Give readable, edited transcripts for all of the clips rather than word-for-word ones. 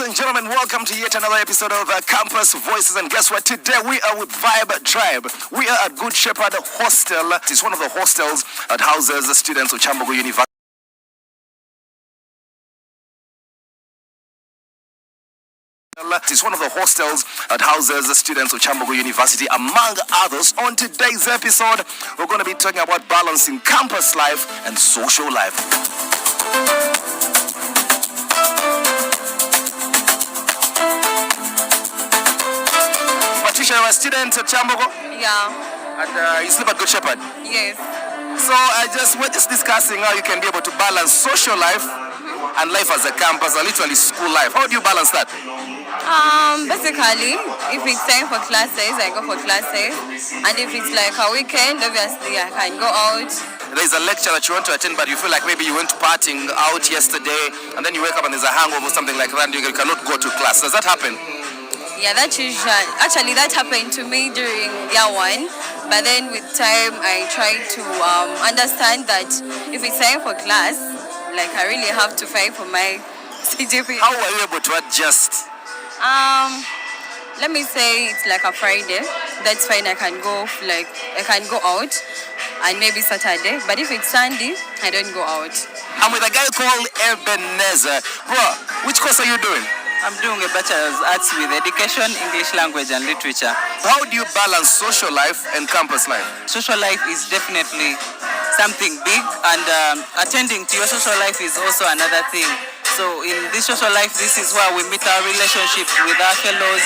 and gentlemen, welcome to yet another episode of Campus Voices. And guess what? Today we are with Vibe Tribe. We are at Good Shepherd Hostel. It's one of the hostels that houses the students of Chambogo University. It's one of the hostels that houses the students of Chambogo University, among others. On today's episode, we're going to be talking about balancing campus life and social life. Patricia, you're a student at Chambogo? Yeah. And you sleep at Good Shepherd? Yes. So we're just discussing how you can be able to balance social life and life as a campus, or literally school life. How do you balance that? Basically, if it's time for classes, I go for classes. And if it's like a weekend, obviously I can go out. There's a lecture that you want to attend, but you feel like maybe you went partying out yesterday, and then you wake up and there's a hangover or something like that, and you cannot go to class. Does that happen? Yeah, that happened to me during year one. But then with time, I try to understand that if it's time for class, like I really have to fight for my CGP. How were you able to adjust? Let me say it's like a Friday. That's fine. I can go out, and maybe Saturday. But if it's Sunday, I don't go out. I'm with a guy called Ebenezer. Bro, which course are you doing? I'm doing a Bachelor's Arts with Education, English Language and Literature. How do you balance social life and campus life? Social life is definitely something big, and attending to your social life is also another thing. So in this social life, this is where we meet our relationships with our fellows.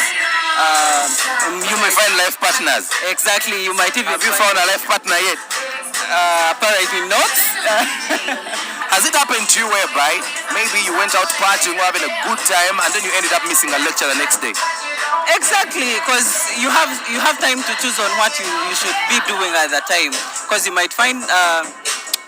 You may find life partners. Exactly, you might even Have you found a life partner yet? Apparently not. Has it happened to you whereby maybe you went out partying or having a good time and then you ended up missing a lecture the next day? Exactly, because you have time to choose on what you should be doing at that time. Because you might find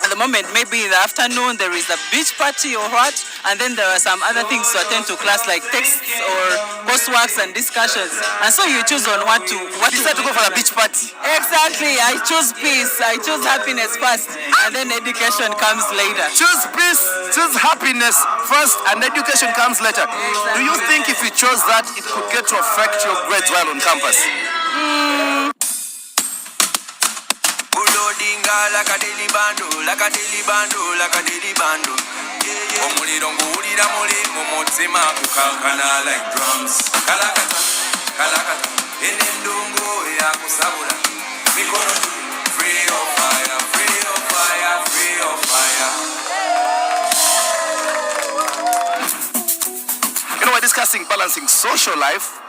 at the moment, maybe in the afternoon there is a beach party or what, and then there are some other things to attend to class like texts or courseworks and discussions. And so you choose on what to decide to go for a beach party. Exactly, I choose peace, I choose happiness first, and then education comes later. Choose peace, choose happiness first, and education comes later. Exactly. Do you think if you chose that, it could get to affect your grades while on campus? Omuliro nguwulira muli mu mutima kukankana like drums. Kalakata, kalakata, enendungu yakusabula. Mikono free of fire, free of fire, free of fire. You know, we're discussing balancing social life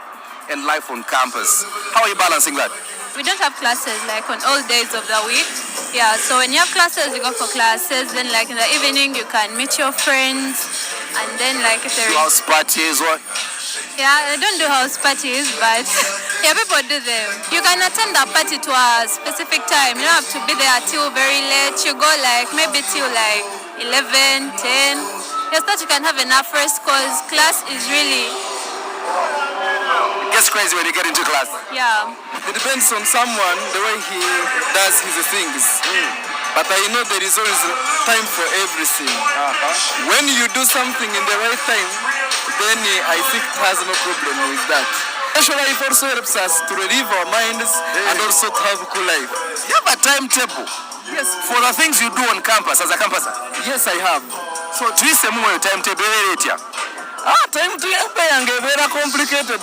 and life on campus. How are you balancing that? We don't have classes like on all days of the week. Yeah, so when you have classes, you go for classes. Then like in the evening, you can meet your friends. And then like if there is... House parties, what? Yeah, I don't do house parties, but yeah, people do them. You can attend a party to a specific time. You don't have to be there till very late. You go like maybe till like 11, 10. Just that you can have enough rest because class is really... It gets crazy when you get into class. Yeah. It depends on someone, the way he does his things. But I know there is always time for everything. When you do something in the right time, then I think it has no problem with that. Social life also helps us to relieve our minds and also to have a cool life. You have a timetable? Yes. For the things you do on campus as a campuser? Yes, I have. So, twist a your timetable later. Timetable yange very complicated,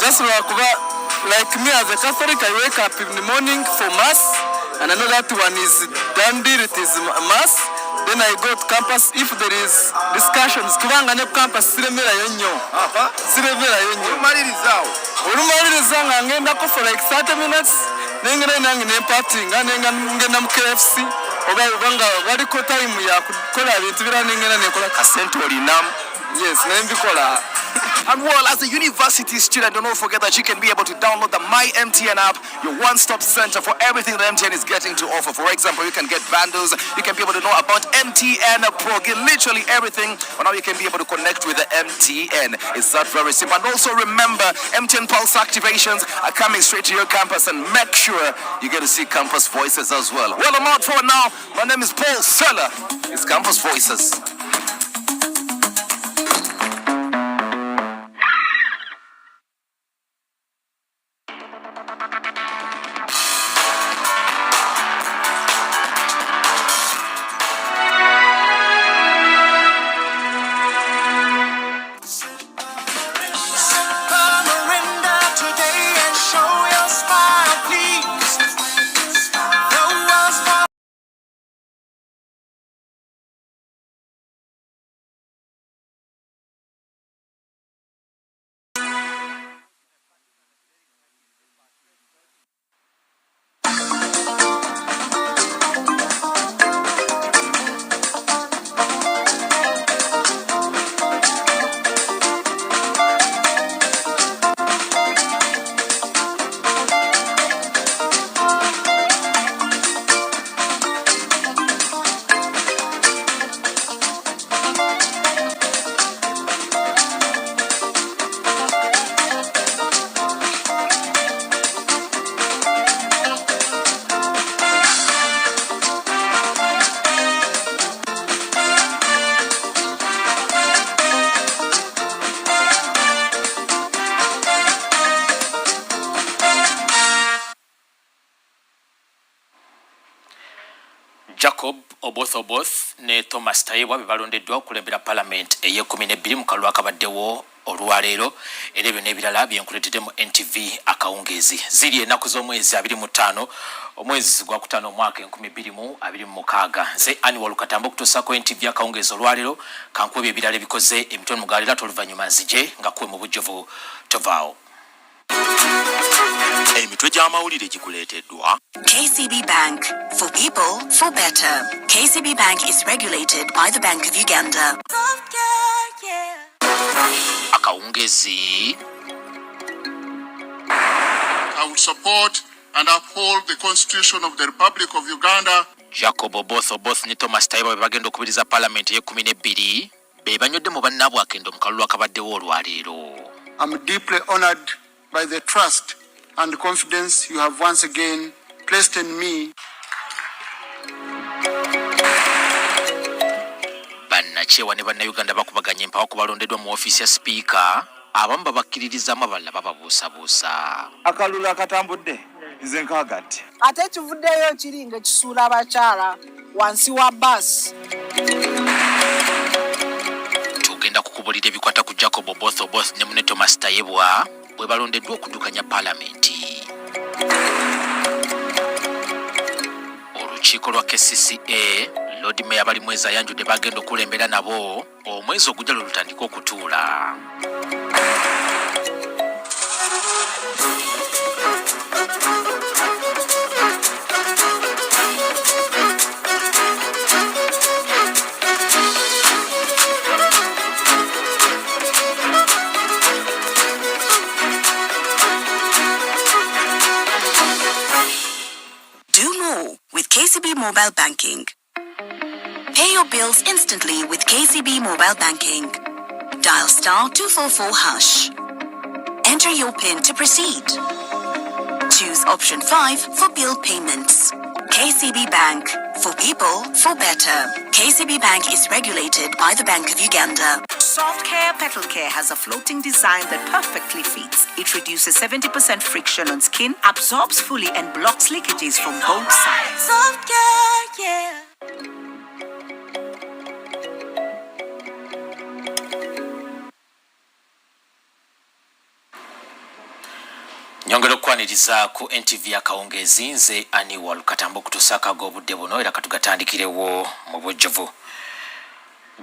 just like me as a Catholic, I wake up in the morning for Mass, and I know that one is done deal, it is Mass. Then I go to campus if there is discussions. Kubanga ne campus siremera yonyo. Siremera yonyo. Urumaririza ngenda ko for like 30 minutes. Nengena nange partying, ngenda mu KFC. Obanga bali ko time ya kukola bintu biranengena nekola Asente olinam. Yes, nembikola. And well, as a university student, don't forget that you can be able to download the My MTN app, your one-stop center for everything that MTN is getting to offer. For example, you can get bundles, you can be able to know about MTN Pro, get literally everything. But now you can be able to connect with the MTN. It's that very simple. And also remember, MTN Pulse activations are coming straight to your campus, and make sure you get to see Campus Voices as well. Well, I'm out for now. My name is Paul Seller. It's Campus Voices. Oboth ne Thomas Tayebwa bebalondeddwa okulembera Parliament eye-12 mu kalulu akabaddewo olwaleero era ebyo n'ebirala byenkuleetedde mu NTV Akawungeezi. Ziri ennaku z'omwezi 25 omwezi gwa kutaano omwaka 2026. Nze Annual Katambo kutuusaako NTV Akawungeezi olwaleero kankuwe ebirala ebikoze emitono mugalira toluvannyuma nzije nga kuwe mu bujjuvu tovaawo. Emitwe gy'amawulire gikuleeteddwa KCB Bank, for people, for better. KCB Bank is regulated by the Bank of Uganda. Akawungeezi. I will support and uphold the Constitution of the Republic of Uganda. Jacob Oboth ne Thomas Tayebwa bagenda okubiriza Parliament ye-12 be banywedde mu bannaabwe akendo mu kalulu akabaddewo olwaleero. I'm deeply honored by the trust and confidence you have once again placed in me. Bannakyewa ne bannayuganda bakubaganya empawa ku balondeddwa mu ofiisi ya sipiika abamu babakkiririzaamu abalala bababuusabuusa. Akalulu akatambudde nze nkagatti. Ate kivuddeyo kiri ng'ekisuula abakyala wansi wa basi. Tugenda kukubulira ebikwata ku Jacob Oboth ne munne Thomas Tayebwa bwe balondeddwa okuddukanya Paalamenti. Olukiiko lwa KCCA Lord Mayor Balimwezi ayanjudde bagenda okulembera nabo omwezi ogujja lwe lutandika okutuula. Do more with KCB Mobile Banking. Pay your bills instantly with KCB Mobile Banking. Dial *244#. Enter your PIN to proceed. Choose option 5 for bill payments. KCB Bank, for people, for better. KCB Bank is regulated by the Bank of Uganda. Soft Care Petal Care has a floating design that perfectly fits. It reduces 70% friction on skin, absorbs fully and blocks leakages from both sides. Soft Care, yeah. Nyongera okwaniriza ku NTV Akawungeezi nze Annual Katambo kutuusaako ag'obudde buno era katugatandikirewo mu bujjuvu.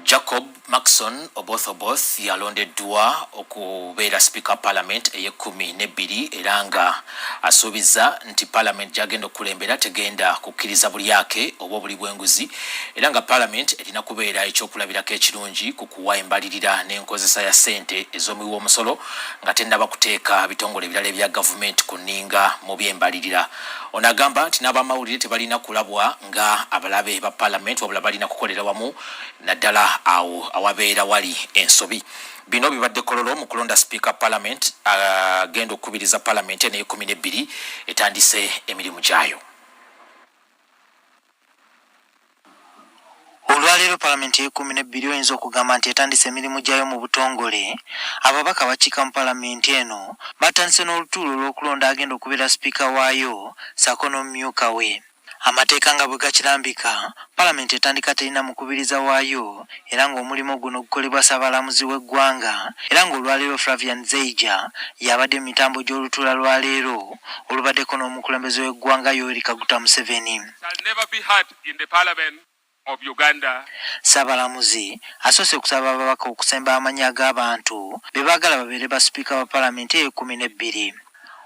Jacob Maxon Oboth yalondeddwa okubeera Speaker Parliament eye-12 era nga asuubiza nti Parliament gyagenda okulembera tegenda kukkiriza bulyake oba obuli bw'enguzi era nga Parliament erina kubeera ekyokulabirako ekirungi ku kuwa embalirira n'enkozesa ya ssente ez'omuwi w'omusolo nga tennaba kuteeka bitongole ebirala ebya gavumenti ku nninga mu by'embalirira. Ono agamba nti n'abamawulire tebalina kulabwa nga abalabe ba Parliament wabula balina kukolera wamu naddala awo awabeera wali ensobi. Bino bibadde kololo mu kulonda Speaker Parliament agenda okukubiriza Parliament eye-12 etandise emirimu gyayo. Olwaleero Paalamenti eye-12 oyinza okugamba nti etandise emirimu gyayo mu butongole. Ababaka abakiika mu Paalamenti eno batandise n'olutuulo olw'okulonda agenda okubeera sipiika waayo ssaako n'omumyuka we. Amateeka nga bwe gakirambika, Paalamenti etandika terina mukubiriza waayo era ng'omulimu guno gukolebwa Ssaabalamuzi w'eggwanga era ng'olwaleero Flavian Zeija yabadde mu mitambo gy'olutuula lwaleero olubaddeko n'omukulembeze w'eggwanga Yoweri Kaguta Museveni. Of Uganda. Ssaabalamuzi asoose kusaba ababaka okusemba amannya g'abantu be baagala babeere ba sipiika wa Paalamenti eye-12.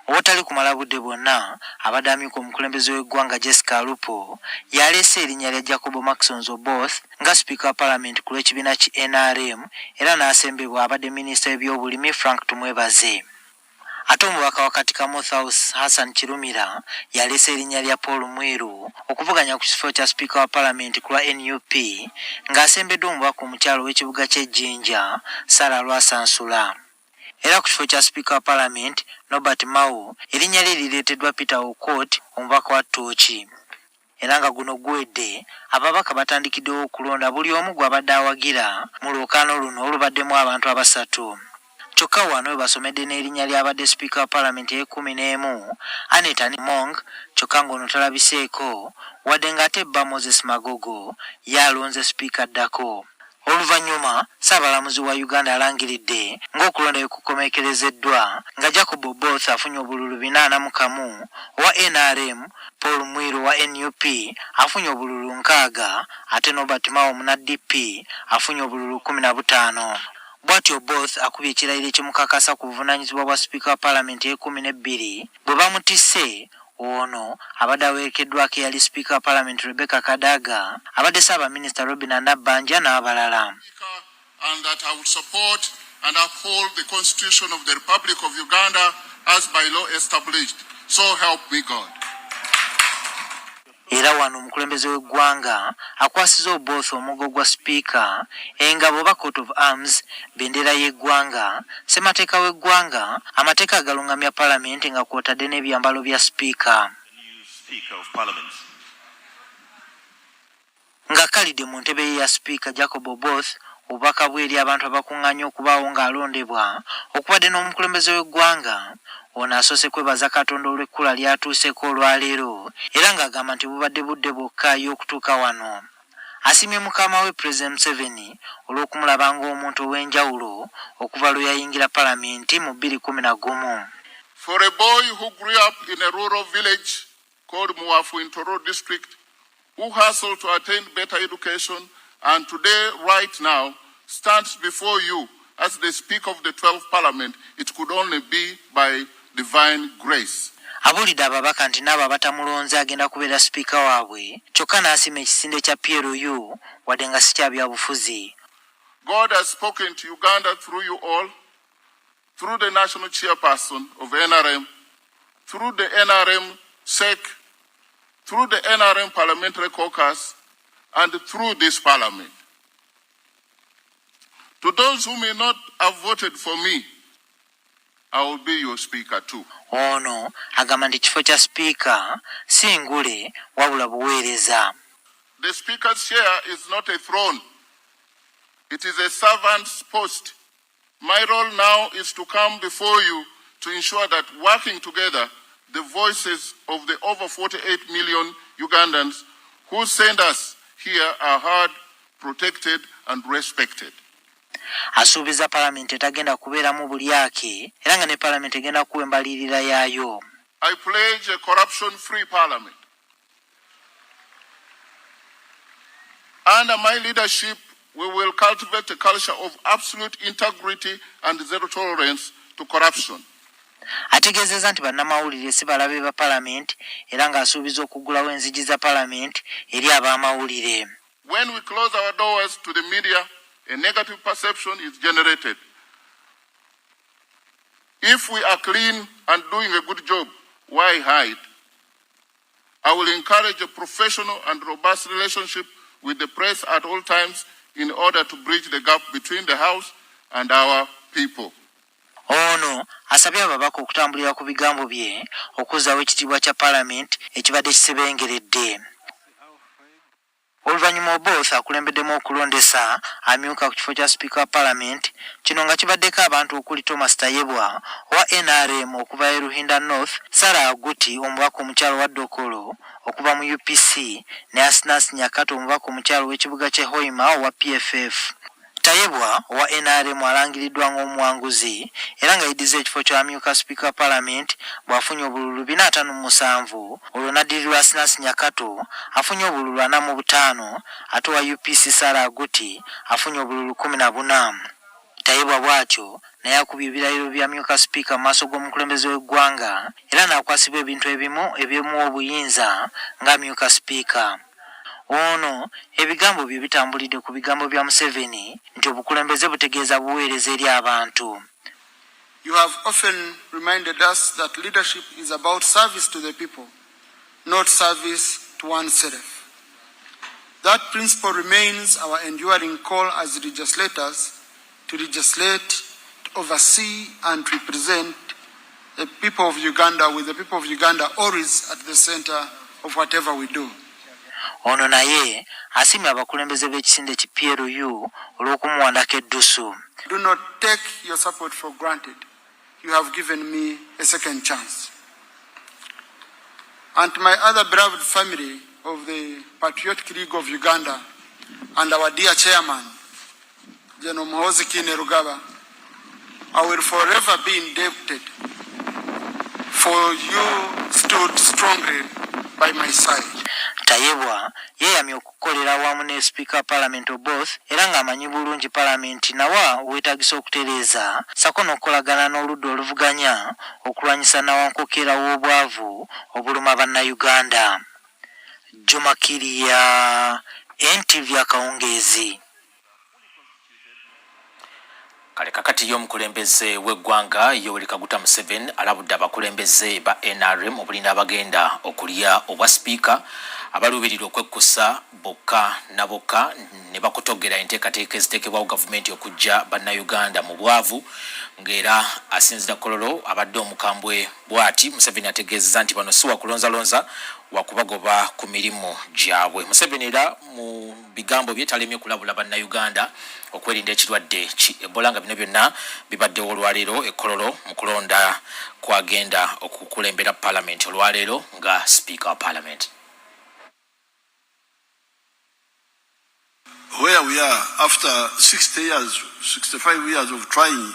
Obutali kumala budde bwonna abadde amyuka omukulembeze w'eggwanga Jessica Alupo yaleese erinnya lya Jacob Maxon Oboth nga sipiika wa Paalamenti ku lw'ekibiina ki NRM era n'asembebwa abadde minisita w'ebyobulimi Frank Tumwebaze. Ate omubaka wa Katika North House Hassan Kirumira yaleese erinnya lya Paul Mweru okuvuganya ku kifo kya sipiika wa Paalamenti ku lwa NUP ng'asembeddwa omubaka omukyalo w'ekibuga ky'Ejjinja Sarah Lwasansula. Era ku kifo kya sipiika wa Paalamenti Norbert Mao erinnya lye lireeteddwa Peter Okot omubaka wa Ttooki. Era nga guno gwedde ababaka batandikiddewo okulonda buli omu gw'abadde awagira mu lwokaano luno olubaddemu abantu abasatu. kyokka wano we basomedde n'erinnya ly'abadde sipiika wa paalamenti e11 Anita Mong, kyokka ng'ono talabiseeko wadde ng'ate bba Moses Magogo yalonze sipiika addako. Oluvannyuma Ssaabalamuzi wa Uganda alangiridde ng'okulonda kukomekerezeddwa nga Jacob Oboth afunye obululu 41 owa NRM, Paul Mwiru wa NUP afunye obululu 6 ate Nobert Mao muna DP afunye obululu 15. Bw'atyo Oboth akubye ekirayiro ekimukakasa ku buvunaanyizibwa bwa sipiika wa paalamenti e12 bwe bamutisse. Ono abadde awerekeddwako eyali sipiika wa paalamenti Rebecca Kadaga, abadde Ssaabaminisita Robin Nabbanja n'abalala. And that I will support and uphold the Constitution of the Republic of Uganda as by law established. So help me God. Era wano omukulembeze w'eggwanga akwasiza Oboth omugo gwa sipiika, engabo ba coat of arms, bendera y'eggwanga, ssemateeka w'eggwanga, amateeka agalungamya paalamenti nga kw'otadde n'ebyambalo bya sipiika. Ng'akkalidde mu ntebe ye ya sipiika Jacob Oboth obubaka bwe eri abantu abakuŋŋaanye okubaawo ng'alondebwa okubadde n'omukulembeze w'eggwanga. Ono asoose kwebaza Katonda olw'ekkula lyatuuseko olwaleero era ng'agamba nti bubadde budde bwokka y'okutuuka wano. Asiimye mukama we President Museveni olw'okumulaba ng'omuntu ow'enjawulo okuva lwe yayingira paalamenti mu 2011. For a boy who grew up in a rural village called Muwafu in Toro district, who hustled to attain better education and today, right now, stands before you as the Speaker of the 12th Parliament, it could only be by divine grace. Abulidde ababaka nti n'abo abatamulonze agenda kubeera sipiika waabwe, kyokka n'asiima ekisinde kya PLU wadde nga si kya byabufuzi. God has spoken to Uganda through you all, through the national chairperson of NRM, through the NRM SEC, through the NRM parliamentary caucus, and through this parliament. To those who may not have voted for me, I will be your speaker too. Ono agamba nti kifo kya sipiika si ngule wabula buweereza. The speaker's chair is not a throne. It is a servant's post. My role now is to come before you to ensure that working together, the voices of the over 48 million Ugandans who send us here are heard, protected, and respected. Asuubiza paalamenti etagenda kubeeramu bulyake era nga ne paalamenti egenda kuwa embalirira yaayo. I pledge a corruption-free parliament. Under my leadership, we will cultivate a culture of absolute integrity and zero tolerance to corruption. Ategeezezza nti bannamawulire si balabe ba paalamenti era ng'asuubiza okuggulawo enzigi za paalamenti eri ab'amawulire. When we close our doors to the media, a negative perception is generated. If we are clean and doing a good job, why hide? I will encourage a professional and robust relationship with the press at all times in order to bridge the gap between the House and our people. Ono asabye ababaka okutambulira ku bigambo bye okuzzaawo ekitiibwa kya paalamenti ekibadde kisebengeredde. Oluvannyuma Oboth akulembeddemu okulondesa amyuka ku kifo kya sipiika wa paalamenti, kino nga kibaddeko abantu okuli Thomas Tayebwa owa NRM okuva e Ruhinda North, Sarah Aguti omubaka omukyalo wa Dokolo okuva mu UPC ne Asnas Nyakato omubaka omukyalo w'ekibuga ky'e Hoima owa PFF. Tayebwa owa NRM alangiriddwa ng'omuwanguzi era nga yiddiza ekifo ky'amyuka sipiika wa paalamenti bw'afunye obululu 407, olwo n'addirirwa Asnas Nyakato afunye obululu 45 ate owa UPC Sarah Aguti afunye obululu 14. Tayebwa bw'atyo naye akubye ebirayiro by'amyuka sipiika mu maaso g'omukulembeze w'eggwanga era n'akwasibwa ebintu ebimu eby'omuwa obuyinza ng'amyuka sipiika. Ono ebigambo bye bitambulidde ku bigambo bya Museveni nti obukulembeze butegeeza buweereza eri abantu. You have often reminded us that leadership is about service to the people, not service to oneself. That principle remains our enduring call as legislators to legislate, to oversee and represent the people of Uganda, with the people of Uganda always at the center of whatever we do. Ono naye asimye abakulembeze b'ekisinde ki PLU olw'okumuwandako eddusu. Do not take your support for granted. You have given me a second chance. And to my other beloved family of the Patriotic League of Uganda and our dear chairman, General Muhoozi Kainerugaba, I will forever be indebted for you stood strongly by my side. Tayebwa yeyamye okukolera awamu ne Speaker Parliament Oboth era ng'amanyi bulungi Parliament nawa weetagisa okutereeza sako n'okukolagana n'oludda oluvuganya okulwanyisa nawankokera w'obwavu obuluma bannayuganda. Juma Kiriya, Ntv Akawungeezi. Kale kakati y'omukulembeze w'eggwanga Yoweri Kaguta Museveni alabudde abakulembeze ba NRM obulina abagenda okulya obwa sipiika abaluubirira okwekkusa bokka na bokka ne bakutogera enteekateeka eziteekebwawo gavumenti okujja bannayuganda mu bwavu ng'era asinzira kololo abadde omukambwe bw'ati. Museveni ategeezezza nti bano si wakulonzalonza wakubagoba ku mirimu gyabwe. Museveni era mu bigambo bye talemye kulabula bannayuganda okwerinda ekirwadde ki Ebola nga bino byonna bibaddewo olwaleero ekkololo mu kulonda kwagenda okukulembera Parliament olwaleero nga Speaker wa Parliament. Where we are after 60 years, 65 years of trying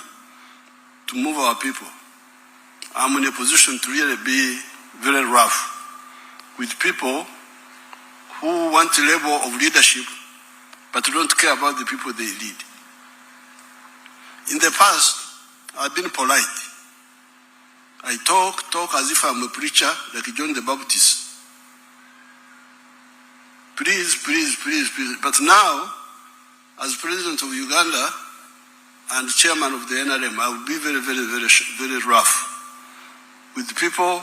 to move our people, I'm in a position to really be very rough with people who want a level of leadership but don't care about the people they lead. In the past, I've been polite. I talk as if I'm a preacher like John the Baptist. Please. But now, as President of Uganda and Chairman of the NRM, I will be very rough with people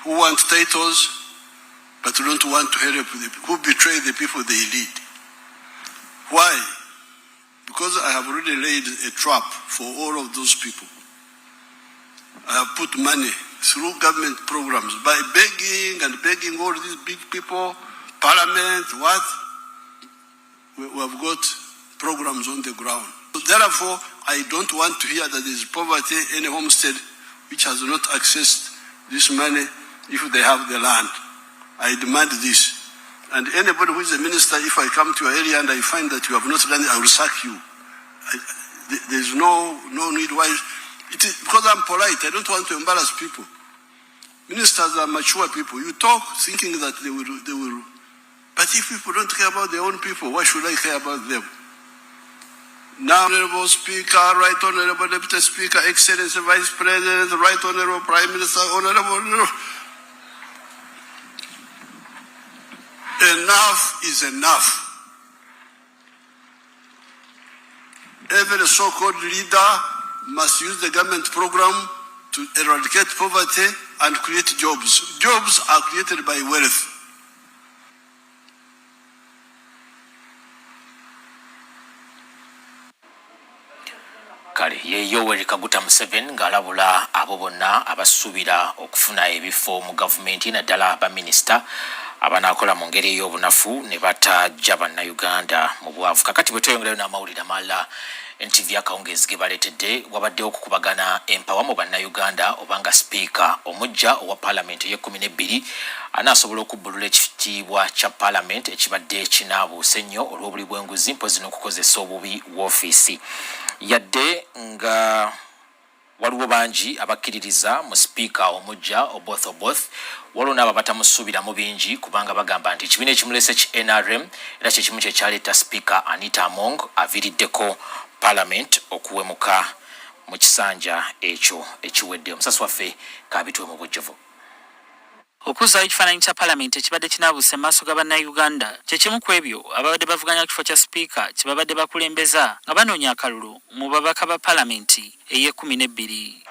who want titles but don't want to help who betray the people they lead. Why? Because I have already laid a trap for all of those people. I have put money through government programs by begging all these big people, Parliament, what? We have got programs on the ground. So therefore, I don't want to hear that there is poverty in a homestead which has not accessed this money if they have the land. I demand this. And anybody who is a minister, if I come to your area and I find that you have not done it, I will sack you. There is no need. Why? It is because I'm polite. I don't want to embarrass people. Ministers are mature people. You talk thinking that they will. But if people don't care about their own people, why should I care about them? Now, Honorable Speaker, Right Honorable Deputy Speaker, Excellency Vice President, Right Honorable Prime Minister, Honorable. Enough is enough. Every so-called leader must use the government program to eradicate poverty and create jobs. Jobs are created by wealth. Kale ye Yoweri Kaguta Museveni ng'alabula abo bonna abasuubira okufuna ebifo mu gavumenti naddala baminisita abanaakola mu ngeri ey'obunafu ne batajja bannayuganda mu bwavu. Kakati bwe tweyongerayo n'amawulire amalala Ntv Akawungeezi ge baleetedde wabaddewo okukubagana empawa mu bannayuganda obanga sipiika omujja owa Paalamenti ey'e12 anaasobola okubbulula ekitiibwa kya Paalamenti ekibadde kinaabuuse ennyo olw'obuli bw'enguzi mpozi n'okukozesa obubi w'ofiisi. Yadde nga waliwo bangi abakkiririza mu sipiika omujja Oboth waliwo n'abo batamusuubiramu bingi kubanga bagamba nti ekibiina ekimulese ki NRM era kyekimu kyekyaleeta sipiika Anita Among aviiriddeko Parliament okuwemuka mu kisanja ekyo ekiwedde. Omusasi waffe kaabitwe mu bujjuvu. Okuzzaayo ekifaananyi kya Paalamenti ekibadde kinaabuuse mu maaso ga bannayuganda kyekimu ku ebyo ababadde bavuganya ku kifo kya sipiika kye babadde bakulembeza nga banoonya akalulu mu babaka ba Paalamenti ey'e12.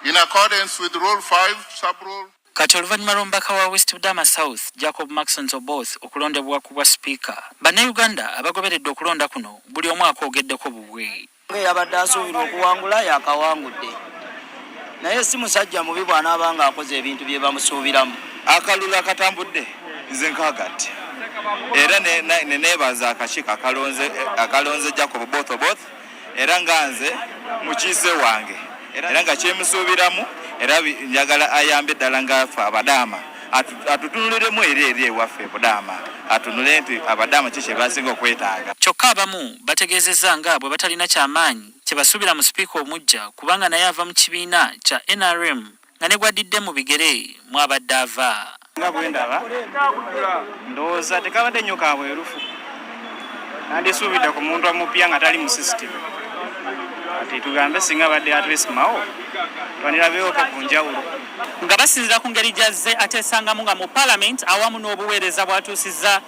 In accordance with Rule 5, Sub-Rule. Kati oluvannyuma lw'omubaka wa West Budama South Jacob Maxson Oboth okulondebwa ku bwa sipiika, bannayuganda abagoberedde okulonda kuno buli omu akoogeddeko bubwe. Yabadde asuubirwa okuwangula yakawangudde. Naye si musajja mubi bw'anaaba nga akoze ebintu bye bamusuubiramu. Akalulu akatambudde nze nkagatti era nenebaza akakiiko akalonze Jacob both era nga nze mukiise wange era nga kyemusuubiramu era njagala ayambe ddala ngaffe abadaama atutunuliremu eri ewaffe budaama atunule nti abadaama kiki basinga okwetaaga. Kyokka abamu bategeezezza nga bwe batalina kyamaanyi kye basuubira mu sipiika omujja kubanga naye ava mu kibiina kya NRM nga ne gwaddidde mu bigere mwabadde ava. Nga bwe ndaba ndowooza tekabadde nnyo ka bwerufu nandisuubidde ku muntu omupya nga tali mu sisitimu ati tugambe singa badde atwesimawo twanirabeewoke ku njawulo nga basinzira ku ngeri gyazze ateesangamu nga mu Parliament awamu n'obuweereza bw'atuusizza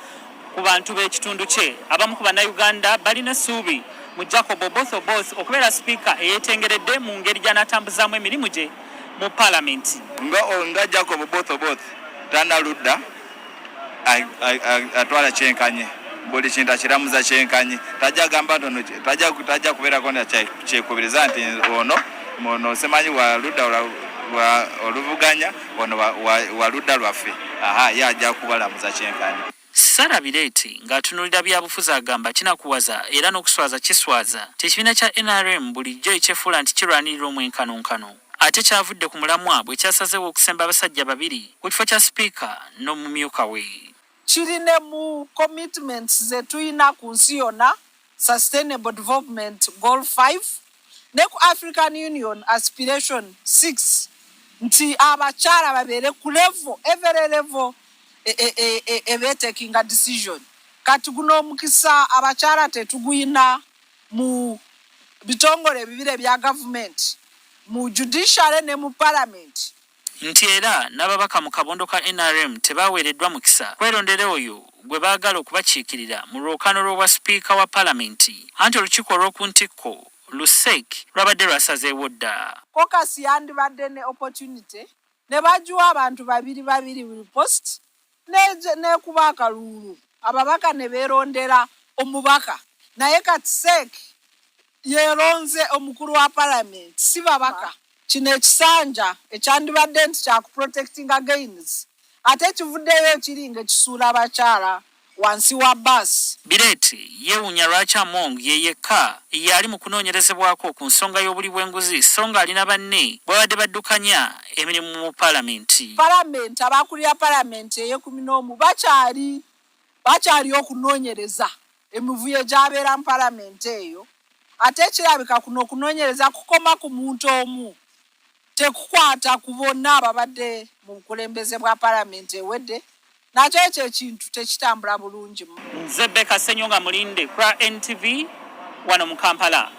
ku bantu b'ekitundu kye abamu ku bannayuganda balina essuubi mu Jacob Oboth okubeera sipiika eyeetengeredde mu ngeri gy'anaatambuzaamu emirimu gye mu Parliament. Nga Jacob Oboth tanaludda atwala kyenkanye buli kintu akiramuza kyenkanyi tajja gamba ntono tajja kubeerako kyekubiriza nti ono semanyi wa ludda oluvuganya ono wa ludda lwaffe ye ajja kubalamuza kyenkanyi. Sara Bireeti ng'atunuulira byabufuzi agamba kinakuwaza era n'okuswaza kiswaza tekibiina kya NRM bulijjo ekyefuula nti kirwanirira omwenkanonkano ate kyavudde ku mulamwa bwe kyasazeewo okusemba abasajja babiri ku kifo kya sipiika n'omumyuka we. Kirine mu commitments ze tuyina ku nsi yonna Sustainable Development Goal 5 ne ku African Union Aspiration 6 nti abakyala babeere ku level every level taking a decision. Kati guno omukisa abakyala tetuguyina mu bitongole bibire bya government mu judiciary ne mu parliament. Nti era n'ababaka mu kabondo ka NRM tebaweereddwa mukisa kwerondera oyo gwe baagala okubakiikirira mu lwokaano lw'obwa sipiika wa palamenti anti olukiiko olw'oku ntikko LUSEC lwabadde lwasazeewo dda. Kokasi yandibadde ne opportunity ne bajuwa abantu babiri buli post ne kuba akalulu ababaka ne beerondera omubaka naye kati SEC yeeronze omukulu wa parliament si babaka. Kino ekisanja ekyandibadde nti kya protecting against ate kivuddeyo kiri ng'ekisuula abakyala wansi wa bus. Bireeti yeewuunya lwaki Among ye yekka yali mu kunoonyerezebwako ku nsonga y'obuli bw'enguzi so nga alina banne babadde baddukanya emirimu mu palamenti. Palamenti abaakulira palamenti ey'11 bakyali okunoonyereza emivuyo egyabeera mu palamenti eyo ate ekirabika kuno okunoonyereza kukoma ku muntu omu tekukwata ku bonna ababadde mu bukulembeze bwa palamenti ewedde nakyo ekyo ekintu tekitambula bulungi. Nze Beka Ssenyonga Mulinde kwa NTV wano mu Kampala.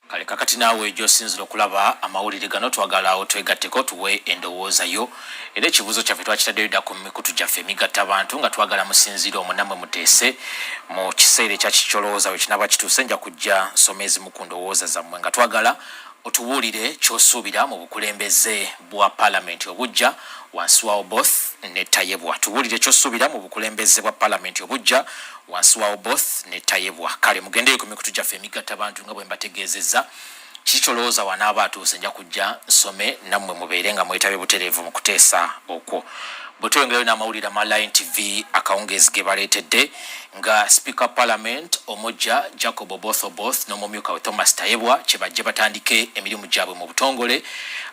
Kale kakati naawe gy'osinzira okulaba amawulire gano twagala twegatteko tuwe endowooza yo era ekibuuzo kyaffe twakitadde ku mikutu gyaffe emigatta abantu nga twagala musinzira omwo nammwe muteese mu kiseera ekya kikyolowooza bwe kinaaba kituuse nja kujja nsoma ezimu ku ndowooza zammwe nga twagala otubuulire ky'osuubira mu bukulembeze bwa palamenti obujja wansi wa Oboth ne Tayebwa. Tubuulire ky'osuubira mu bukulembeze bwa palamenti obujja wansi wa Oboth ne Tayebwa. Kale mugendeyo ku mikutu gyaffe emigatta abantu nga bwe mbategeezezza kikyolowooza wanaaba atuuse nja kujja nsome nammwe mubeere nga mwetabe butereevu mu kuteesa okwo. Bwe tweyongerayo n'amawulire ama Ntv Akawungeezi ge baleetedde nga Speaker Parliament omujja Jacob Oboth n'omumyuka we Thomas Tayebwa kye bajje batandike emirimu gyabwe mu butongole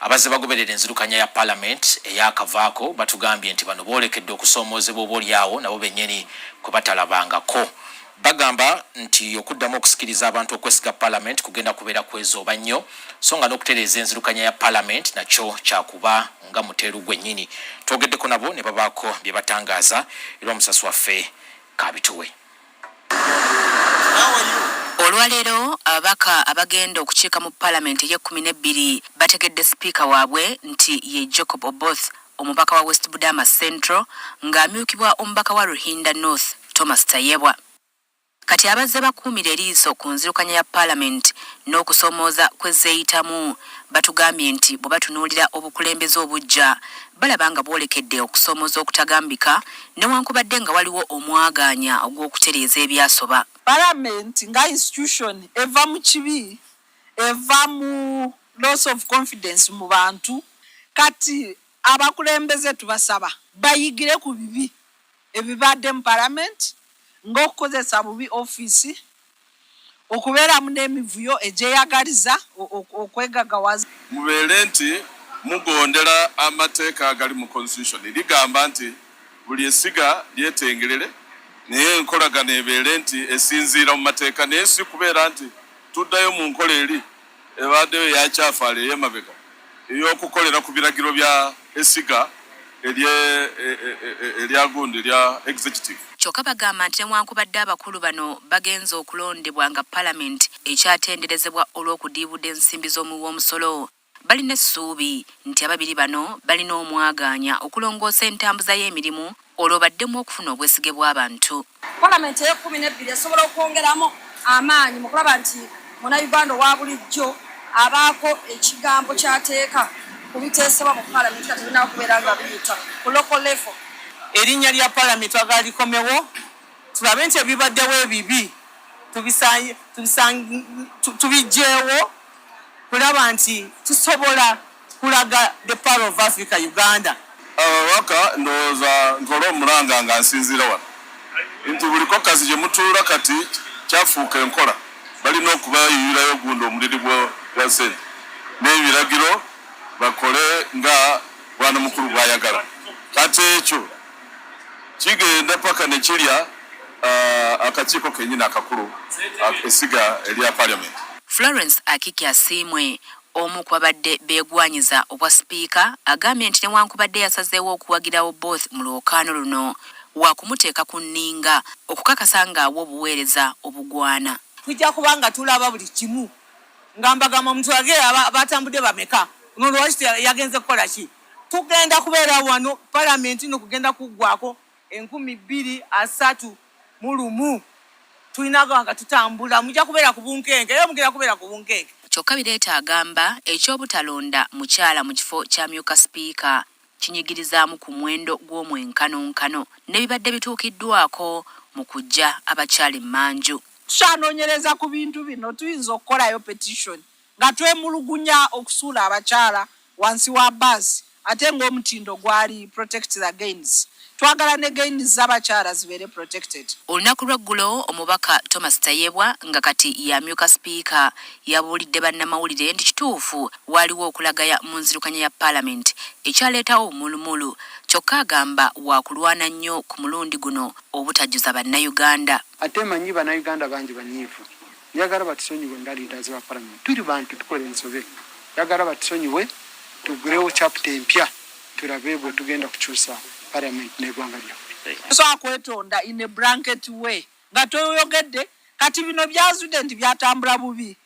abazze bagoberera enzirukanya ya Parliament eyakavaako batugambye nti bano boolekedde okusoomoozebwa oboolyawo nabo bennyini kwe batalabangako. Bagamba nti okuddamu okusikiriza abantu okwesiga Parliament kugenda kubeera kwezooba nnyo so nga n'okutereeza enzirukanya ya Parliament nakyo kyakuba nga muteeru gwennyini. Twogeddeko nabo ne babaako bye batangaaza era omusasi waffe Kabituwe. Olwaleero ababaka abagenda okukiika mu palamenti ey'e12 bategedde sipiika waabwe nti ye Jacob Oboth omubaka wa West Budama Central ng'amyukibwa omubaka wa Ruhinda North Thomas Tayebwa. Kati abazze bakuumira eriiso ku nzirukanya ya palamenti n'okusoomooza kwezeyitamu batugambye nti bwe batunuulira obukulembeze obujja balaba nga bwolekedde okusoomooza okutagambika newankubadde nga waliwo omwagaanya ogw'okutereeza ebyasoba. Palamenti nga institution eva mu kibi eva mu loss of confidence mu bantu kati abakulembeze tubasaba bayigire ku bibi ebibadde mu parliament ng'okukozesa bubi office okubeeramu n'emivuyo egyeyagaliza okwegagawaza. Mubeere nti mugondera amateeka agali mu constitution ligamba nti buli esiga lyetengerere naye enkolagana ebeere nti esinziira mu mateeka naye si kubeera nti tuddayo mu nkola eri ebaddeyo yakyafaala ey'emabega ey'okukolera ku biragiro bya esiga erya gundi erya executive. Kyokka bagamba nti newankubadde abakulu bano bagenza okulondebwa nga palamenti ekyatenderezebwa olw'okudiibudde ensimbi z'omuwoomusolo balina essuubi nti ababiri bano balina omwagaanya okulongoosa entambuza y'emirimu olwo baddemu okufuna obwesige bw'abantu. Palamenti ey'e12 esobola okwongeramu amaanyi mu kulaba nti Munnayuganda owa bulijjo abaako ekigambo kyateeka ku biteesebwa mu palamenti kati birina okubeera nga biyita ku local level. Erinnya lya palamenti agalikomewo tulabe nti ebibaddewo ebibi tubijjeewo kulaba nti tusobola kulaga the power of Africa Uganda. Ababaka ndowooza nkola omulanga nga nsinziira wano nti buli kokazi gye mutuula kati kyafuuka enkola balina okubayiyirayo gundi omuliri gwa ssente n'ebiragiro bakole nga bwana mukulu bw'ayagala. Kati ekyo kigenda paka ne kirya akakiiko kennyini akakulu essiga erya parliament. Florence Akiki Asiimwe omu ku babadde beegwanyiza obwa sipiika agambye nti newankubadde yasazeewo okuwagirawo both mu lwokaano luno wakumuteeka ku nninga okukakasa ng'awa obuweereza obugwana. Tujja kubanga tulaba buli kimu ngambagamba omuntu agere batambudde bameka nolwaki yagenze kukola ki. Tugenda kubeera wano palamenti nokugenda kuggwako 2031 tulinaga nga tutambula mujja kubeera ku bunkenke era mugenda kubeera ku bunkenke. Kyokka bireeta agamba ekyobutalonda mukyala mu kifo kyamyuka sipiika kinyigirizaamu ku muwendo gw'omwenkanonkano n'ebibadde bituukiddwako mu kujja abakyala emmanju. Tukyanoonyereza ku bintu bino tuyinza okukolayo petition nga twemulugunya okusuula abakyala wansi wa baasi ate ng'omutindo gwali protect the gains. Twagala ne gains z'abakyala zibeere protected. Olunaku lw'eggulo omubaka Thomas Tayebwa nga kati yamyuka sipiika yabuulidde bannamawulire nti kituufu waaliwo okulagaya mu nzirukanya ya palamenti ekyaleetawo omulumulu kyokka agamba waakulwana nnyo ku mulundi guno obutajjuza bannayuganda. Ate manyi bannayuganda bangi banyiivu njagala batusonyiwe nga leaders ba palamenti tuli bantu tukola ensobe njagala batusonyiwe tugulewo chapter empya tulabe bwe tugenda kukyusa palamenti n'eggwanga lyaffe. Tusobola kwetonda in a blanket way nga toyogedde kati bino byazudde nti byatambula bubi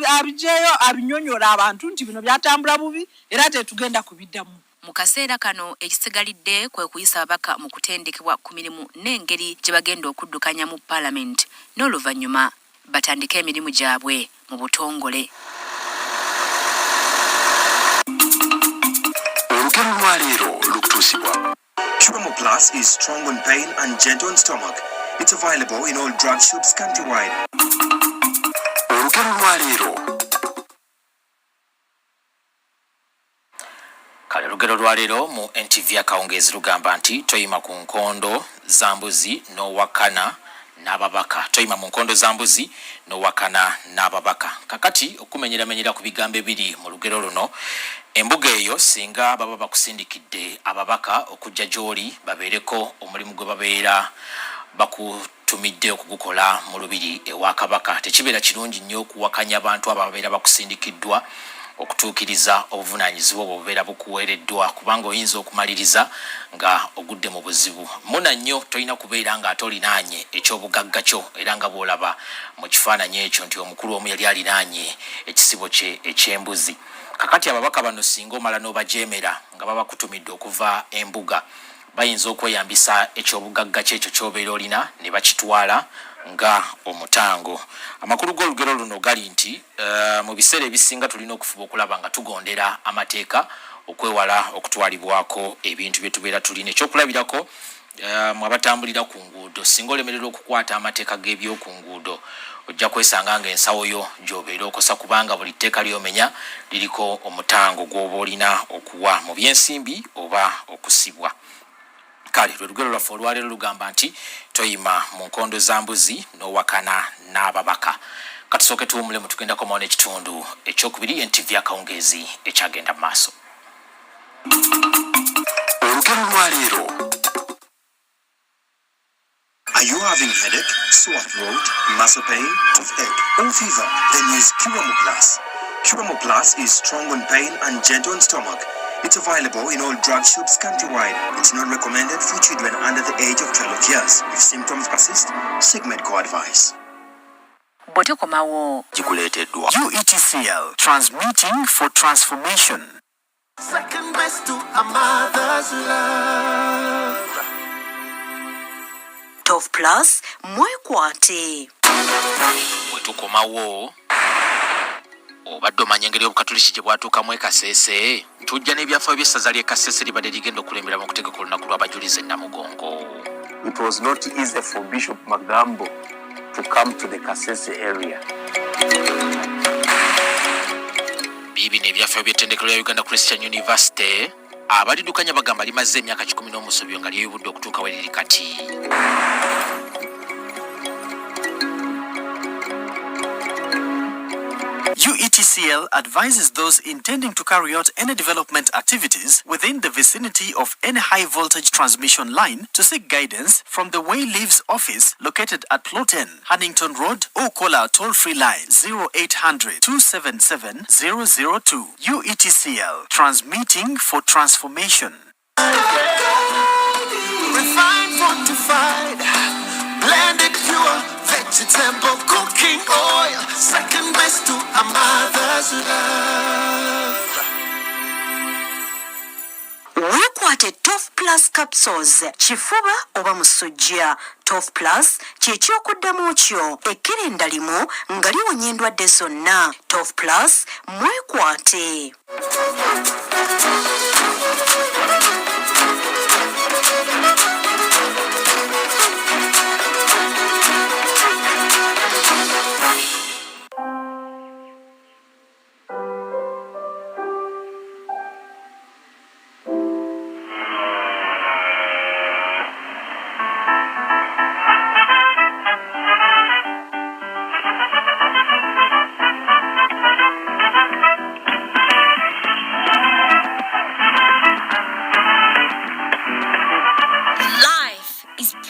abijeeyo abinyonyola abantu nti bino byatambula bubi era tetugenda kubiddamu. Mu kaseera kano ekisigalidde kwe kuyisa ababaka mu kutendekebwa ku mirimu n'engeri gye bagenda okuddukanya mu palamenti n'oluvannyuma batandike emirimu gyabwe mu butongole. Olugero lwa leero lukutuusibwa. Chumo Plus is strong on pain and gentle on stomach. It's available in all drug shops countrywide. Olugero lwa leero. Kale olugero lwa leero mu Ntv Akawungeezi lugamba nti toyima ku nkondo za mbuzi n'owakana n'ababaka. Toyima mu nkondo za mbuzi n'owakana n'ababaka. Kakati okumenyeramenyera ku bigambo ebiri mu lugero luno embuga eyo singa baba bakusindikidde ababaka okujja gy'oli babeereko omulimu gwe babeera bakutumidde okugukola mu lubiri ewa kabaka. Tekibeera kirungi nnyo okuwakanya abantu abo ababeera bakusindikiddwa okutuukiriza obuvunaanyizibwa obwo bubeera bukuweereddwa kubanga oyinza okumaliriza nga ogudde mu buzibu. Muna nnyo tolina kubeera ng'ate olinaanye ekyobugagga kyo era nga bw'olaba mu kifaananyi ekyo nti omukulu omu yali alinaanye ekisibo kye eky'embuzi. Kakati ababaka bano singa omala n'obajeemera nga baba kutumidde okuva embuga bayinza okweyambisa ekyobugagga kyekyo ky'obeera olina ne bakitwala nga omutango. Amakulu g'olugero luno gali nti mu biseera ebisinga tulina okufuba okulaba nga tugondera amateeka okwewala okutwalibwako ebintu bye tubeera tulina. Ekyokulabirako mu abatambulira ku nguudo singa olemererwa okukwata amateeka g'ebyoku nguudo ojja kwesanga ng'ensawo yo gy'obeera okosa kubanga buli tteeka ly'omenya liriko omutango gw'oba olina okuwa mu by'ensimbi oba okusibwa. Kale lwe lugero lwaffe olwaleero lugamba nti toyima mu nkondo za mbuzi n'owakana n'ababaka. Katusooke tuwumulemu tugenda komawo n'ekitundu ekyokubiri Ntv Akawungeezi ekyagenda mu maaso. Olugero lwaleero. Are you having headache, sore throat, muscle pain, toothache, or fever? Then use Curamo Plus. Curamo Plus is strong on pain and gentle on stomach. It's available in all drug shops countrywide. It's not recommended for children under the age of 12 years. If symptoms persist, seek medical advice. UETCL, transmitting for transformation. Second best to a mother's love. Tov Plus, mwekwate. Wetukomawo obadde omanya engeri obukatuliki gye bwatuukamu Kasese ntujja n'ebyafaayo by'essaza ly'e Kasese libadde ligenda okulembera mu kutegeka olunaku lw'abajulizi e Namugongo. It was not easy for Bishop Magambo to come to the Kasese area. Bibi n'ebyafaayo by'ettendekero lya Uganda Christian University abaliddukanya bagamba limaze emyaka 11 nga lyeyubudde okutuuka we liri kati. UETCL advises those intending to carry out any development activities within the vicinity of any high voltage transmission line to seek guidance from the Way Leaves office located at Plot 10, Huntington Road, or call our toll-free line 0800 277 002. UETCL, transmitting for transformation. Refined, fortified, blended pure vegetable cooking oil. Second best to a mother's love. Wekwate Tov Plus capsules chifuba oba musujja. Tov Plus ky'ekyokuddamu kyo ekkerenda limu nga liwonya endwadde zonna. Tov Plus mwekwate.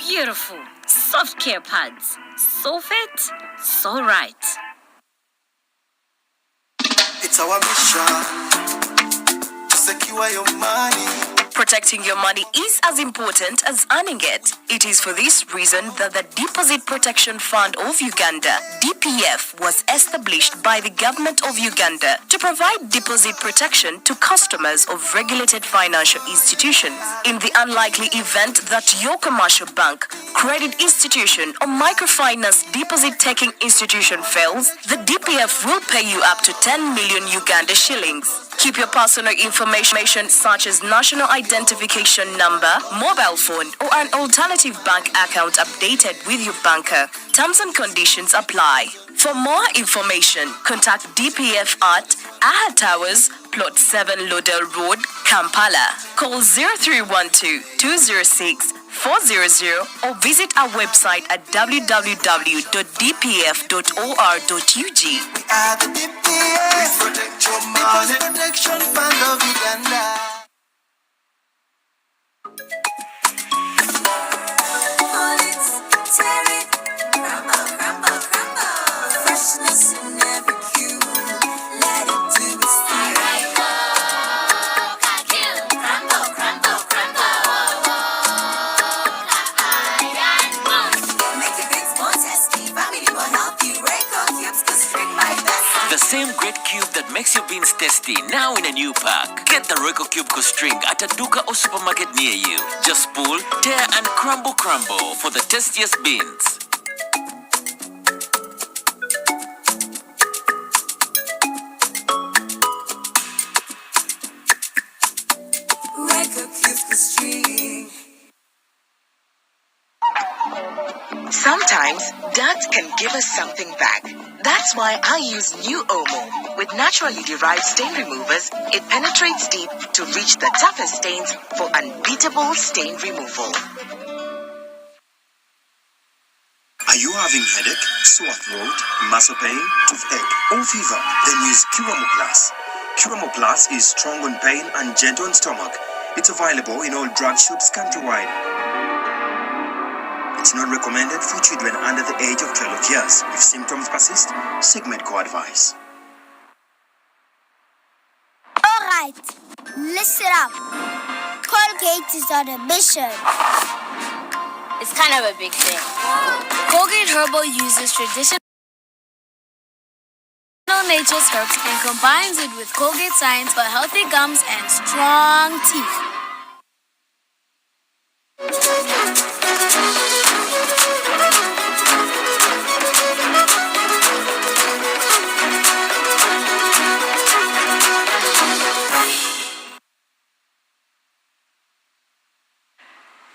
Beautiful, soft care pads. So fit, so right. It's our mission to secure your money. Protecting your money is as important as earning it. It is for this reason that the Deposit Protection Fund of Uganda, DPF, was established by the government of Uganda to provide deposit protection to customers of regulated financial institutions. In the unlikely event that your commercial bank, credit institution, or microfinance deposit-taking institution fails, the DPF will pay you up to 10 million Uganda shillings. Keep your personal information such as national identification number, mobile phone, or an alternative bank account updated with your banker. Terms and conditions apply. For more information, contact DPF at Aha Towers, Plot 7 Lodell Road, Kampala. Call 0312 206 400 or visit our website at www.dpf.or.ug. We are the DPF. We protect your money. Protection Fund of Uganda. Freshness in every cue. Let it do its thing. The same great cube that makes your beans tasty, now in a new pack. Get the Reco Cube Co-String at a Duka or supermarket near you. Just pull, tear and crumble for the tastiest beans. Reco Cube Co-String. Sometimes dads can give us something back. That's why I use new Omo. With naturally derived stain removers, it penetrates deep to reach the toughest stains for unbeatable stain removal. Are you having headache, sore throat, muscle pain, toothache, or fever? Then use Curamo Plus. Curamo Plus is strong on pain and gentle on stomach. It's available in all drug shops countrywide. It's not recommended for children under the age of 12 years. If symptoms persist, seek medical advice. All right, listen up. Colgate is on a mission. It's kind of a big thing. Colgate Herbal uses traditional nature's herbs and combines it with Colgate science for healthy gums and strong teeth.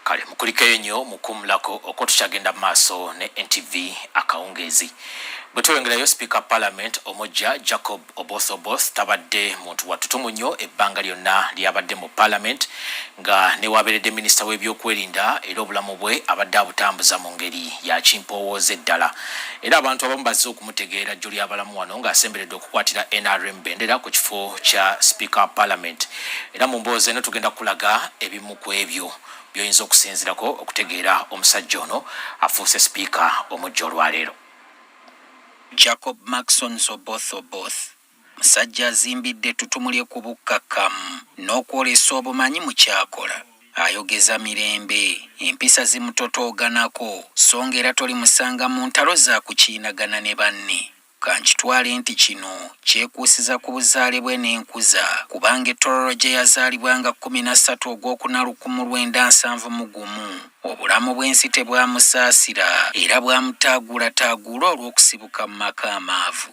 Kale mukulikeyo nnyo mukumulako okwo tukyagenda mu maaso ne NTV Akawungeezi. Bwe tweyongerayo Speaker Parliament omujja Jacob Oboth tabadde muntu watutumu nnyo ebbanga lyonna lyabadde mu Parliament nga newabeeredde minisita w'ebyokwerinda era obulamu bwe abadde abutambuza mu ngeri ya kimpowooza eddala. Era abantu abamu bazze okumutegeera jjo ly'abalamu wano ng'asemberedde okukwatira NRM bendera ku kifo kya Speaker Parliament. Era mu mboozi eno tugenda kulaga ebimu ku ebyo by'oyinza okusinziirako okutegeera omusajja ono afuuse Speaker omujja olwaleero. Jacob Maxon Oboth musajja azimbidde ettutumu lye ku bukkakkamu n'okwolesa obumanyi mu kyakola. Ayogeza mirembe, empisa zimutotooganako so ng'era tolimusanga mu ntalo za kukiinagana ne banne. Kankitwale nti kino kyekuusiza ku buzaale bwe n'enkuza kubanga ettororo gye yazaalibwanga 13 ogwokuna 1971 obulamu bw'ensi tebwamusaasira era bwamutaagulataagula olw'okusibuka mu maka amaavu.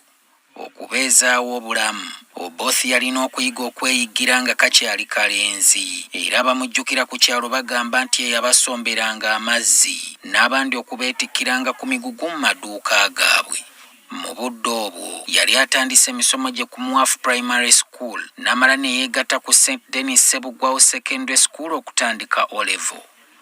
Okubeezaawo obulamu, Oboth yalina okuyiga okweyigira nga kakyali kalenzi era bamujjukira ku kyalo bagamba nti eyabasomberanga amazzi n'abandi okubeetikkiranga ku migugu mu maduuka gaabwe. Mu budde obwo yali atandise emisomo gye ku Muafu Primary School n'amala ne yeegatta ku St. Denis Sebugwawo Secondary School okutandika O-level.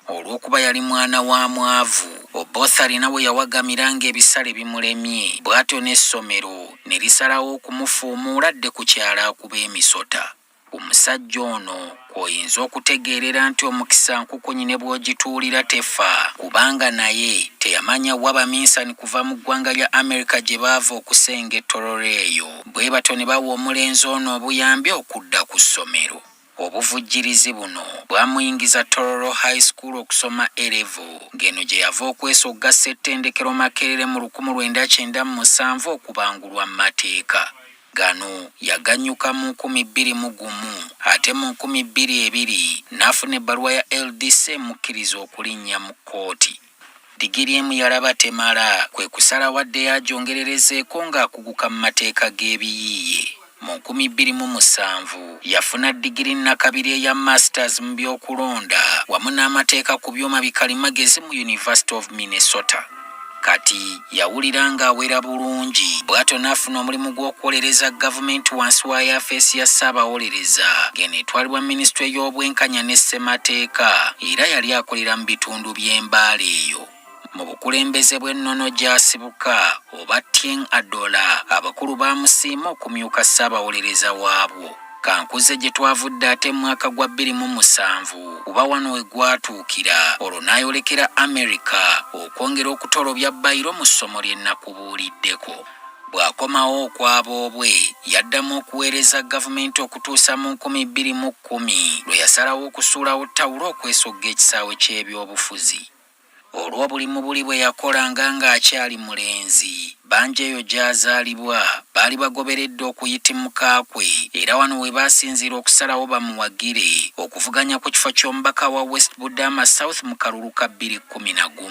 Olw'okuba yali mwana wa mwavu, Oboth alina we yawagamiranga ebisale bimulemye bw'atyo n'essomero ne lisalawo okumufuumuula dde ku kyalo akuba emisota. Omusajja ono kw'oyinza okutegeerera nti omukisa nkukunyi ne bw'ogituulira tefa kubanga naye teyamanya waba minsani kuva mu ggwanga lya Amerika gye baava okusenga ettororo eyo bwe batyo ne bawa omulenzi ono obuyambi okudda ku ssomero. Obuvujjirizi buno bwamuyingiza Tororo High School okusoma A-level ng'eno gye yava okwesogga ssettendekero Makerere mu 1997 okubangulwa mu mateeka. Gano yaganyuka mu 2001 ate mu 2002 n'afuna ebbaluwa ya LDC mukkiriza okulinnya mu kkooti. Digiri emu yalaba temala kwe kusala wadde yagyongererezeeko ng'akuguka mu mateeka g'ebiyiiye. Mu 2007 yafuna digiri nnakabiri eya masters mu by'okulonda wamu n'amateeka ku byuma bikalimagezi mu University of Minnesota. Kati yawulira ng'awera bulungi bw'atyo n'afuna omulimu gw'okwolereza gavumenti wansi wa yafeesi ya ssaabawolereza ng'eneetwalibwa minisitule y'obwenkanya ne ssemateeka era yali akolera mu bitundu by'embaala eyo. Mu bukulembeze bw'ennono gy'asibuka oba Tieng Adola abakulu baamusiima okumyuka ssaabawolereza waabwo. Kankuze gye twavudde ate mu mwaka gwa 2007 kuba wano we gwatuukira olwo n'ayolekera Amerika okwongera okutolobya bayiro mu ssomo lye nnakubuuliddeko. Bw'akomawo okwaboobwe yaddamu okuweereza gavumenti okutuusa mu 2010 lwe yasalawo okusuulawo ttawulo okwesogga ekisaawe ky'ebyobufuzi. Olw'obulimu buli bwe yakolanga ng'akyali mulenzi, banja eyo gy'azaalibwa baali bagoberedde okuyitimuka kwe era wano we baasinziira okusalawo bamuwagire okuvuganya ku kifo ky'omubaka wa West Budama South mu kalulu ka 2011.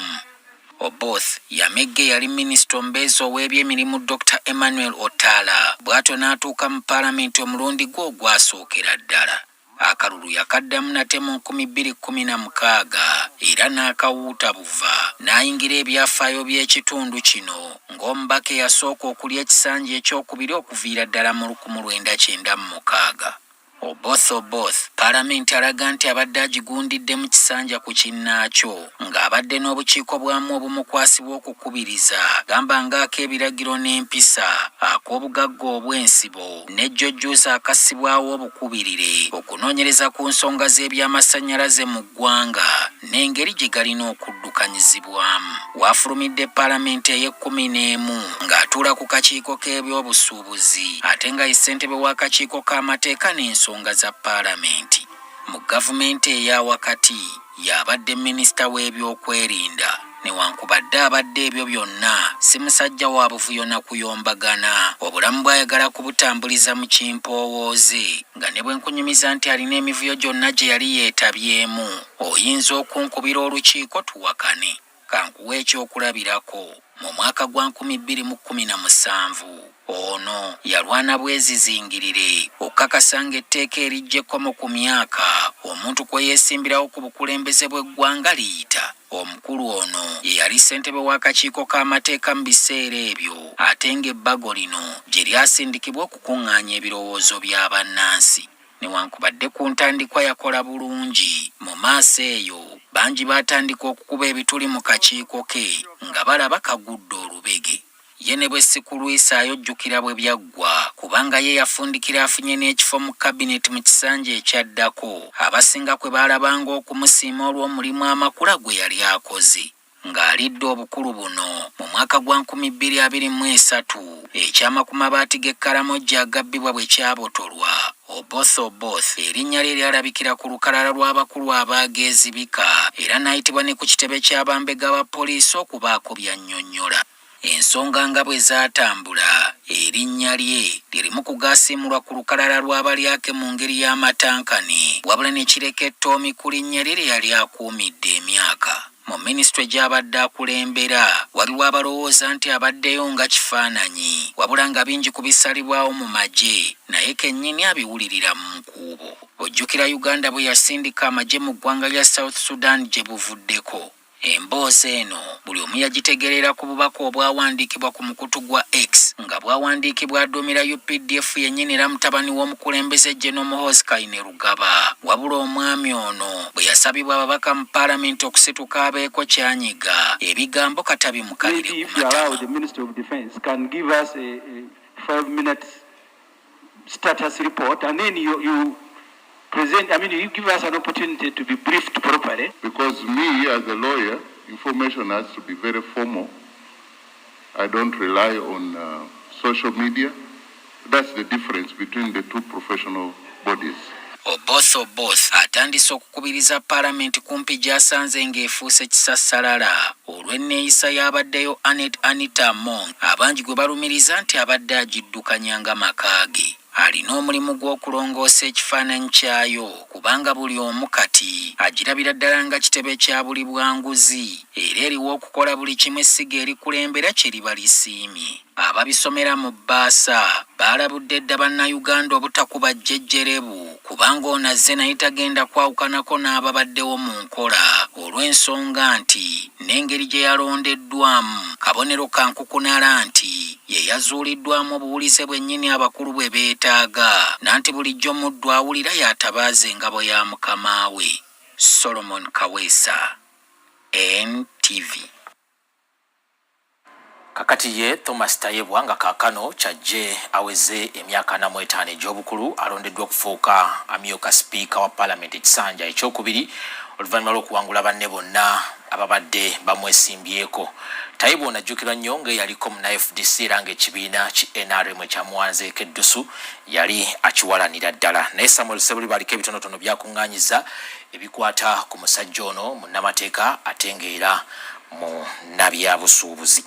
Oboth yamegge yali minisita omubeezi ow'ebyemirimu Dr. Emmanuel Otala bw'atyo n'atuuka mu Paalamenti omulundi gwe ogwasookera ddala. akalulu yakaddamu nate mu 2016 era n'akawuuta buva n'ayingira ebyafaayo by'ekitundu kino ng'omubaka eyasooka okulya ekisanja ekyokubiri okuviira ddala mu 1996. Oboth Paalamenti alaga nti abadde agigundidde mu kisanja ku kinnaakyo ng'abadde n'obukiiko bwamu obumukwasibwa okukubiriza gamba ng'ak'ebiragiro n'empisa ak'obugagga obw'ensibo n'ejjojjooza akassibwawo obukubirire okunoonyereza ku nsonga z'ebyamasannyalaze mu ggwanga n'engeri gye galina okuddukanyizibwamu. Waafulumidde Paalamenti ey'11 ng'atuula ku kakiiko k'ebyobusuubuzi ate nga ye ssentebe w'akakiiko k'amateeka n'ensonga za Paalamenti. Mu gavumenti eya wakati y'abadde minisita w'ebyokwerinda newankubadde abadde ebyo byonna si musajja wa buvuyo na kuyombagana, obulamu bw'ayagala kubutambuliza mu kimpowooze nga ne bwe nkunyumiza nti alina emivuyo gyonna gye yali yeetabyemu oyinza okunkubira olukiiko tuwakane. Kankuwa ekyokulabirako mu mwaka gwa 2017 ono yalwana bwezizingirire okukakasa ng'etteeka erijjekkomo ku myaka omuntu kwe yeesimbirawo ku bukulembeze bw'eggwanga liyita. Omukulu ono ye yali ssentebe w'akakiiko k'amateeka mu biseera ebyo ate ng'ebbago lino gye lyasindikibwa okukuŋŋaanya ebirowoozo bya bannansi. Newankubadde ku ntandikwa yakola bulungi, mu maaso eyo bangi baatandika okukuba ebituli mu kakiiko ke nga balaba kagudde olubege. Ye ne bwe si kulwisaayo jjukira bwe byaggwa kubanga ye yafundikira afunye n'ekifo mu kabineti mu kisanja ekyaddako abasinga kwe baalabanga okumusiima olw'omulimu amakula gwe yali akoze. Ng'alidde obukulu buno mu mwaka gwa 2023 ekyama ku mabaati g'ekkalamojja agabbibwa bwe kyabotolwa, Oboth erinnya lye lyalabikira ku lukalala lw'abakulu abaageezibika era n'ayitibwa ne ku kitebe ky'abambega ba poliisi okubaako byannyonnyola. Ensonga nga bwe zaatambula erinnya lye lirimu kugaasiimulwa ku lukalala lw'abalyake mu ngeri y'amatankane wabula ne kireka ettoomi ku linnya lye yali akuumidde emyaka. Mu minisitule gy'abadde akulembera waliwo abalowooza nti abaddeyo nga kifaananyi wabula nga bingi ku bisalibwawo mu magye naye kennyini abiwulirira mu nkuubo. Ojjukira Uganda bwe yasindika amagye mu ggwanga lya South Sudan gye buvuddeko. Emboozi eno buli omu yagitegerera ku bubaka obwawandiikibwa ku mukutu gwa X nga bwawandiikibwa aduumira UPDF yennyini era mutabani w'omukulembeze General Muhoozi Kainerugaba. Wabula omwami ono bwe yasabibwa ababaka mu Paalamenti okusituka abeeko kyanyiga ebigambo katabimukalire ku matama. The Ministry of Defense can give us a 5-minute status report and then you present, you give us an opportunity to be briefed properly. Because me, as a lawyer, information has to be very formal. I don't rely on social media. That's the difference between the two professional bodies. Oboth atandise okukubiriza Paalamenti kumpi gy'asanze ng'efuuse kisassalala olw'enneeyisa y'abaddeyo Anita Among abangi gwe balumiriza nti abadde agiddukanya nga makaage. Alina omulimu gw'okulongoosa ekifaananyi kyayo kubanga buli omu kati agirabira ddala nga kitebe kya buli bwanguzi era eriwo okukola buli kimu essiga erikulembera kye liba lisiimye. Ababisomera mu bbaasa baalabudde dda bannayuganda obutakuba jjejjerebu kubanga ono azze naye tagenda kwawukanako n'ababaddewo mu nkola olw'ensonga nti n'engeri gye yalondeddwamu kabonero kankukunala nti ye yazuuliddwamu obuwulize bwennyini abakulu bwe beetaaga nanti bulijjo muddu awulira y'atabaaza engabo ya mukama we. Solomon Kaweesa, NTV. Kakati ye Thomas Tayebwa nga kaakano kyajje aweze emyaka 45 egy'obukulu alondeddwa okufuuka amyuka sipiika wa Paalamenti ekisanja ekyokubiri oluvannyuma lw'okuwangula banne bonna ababadde bamwesimbyeko. Tayebwa onajjukirwa nnyo ng'eyaliko mu FDC era ng'ekibiina ki NRM ekyamuwanzeeko eddusu yali akiwalanira ddala. Naye Samuel Sebuli baliko ebitonotono byakuŋŋaanyiza ebikwata ku musajja ono munnamateeka ate ng'era mu nabyabusuubuzi.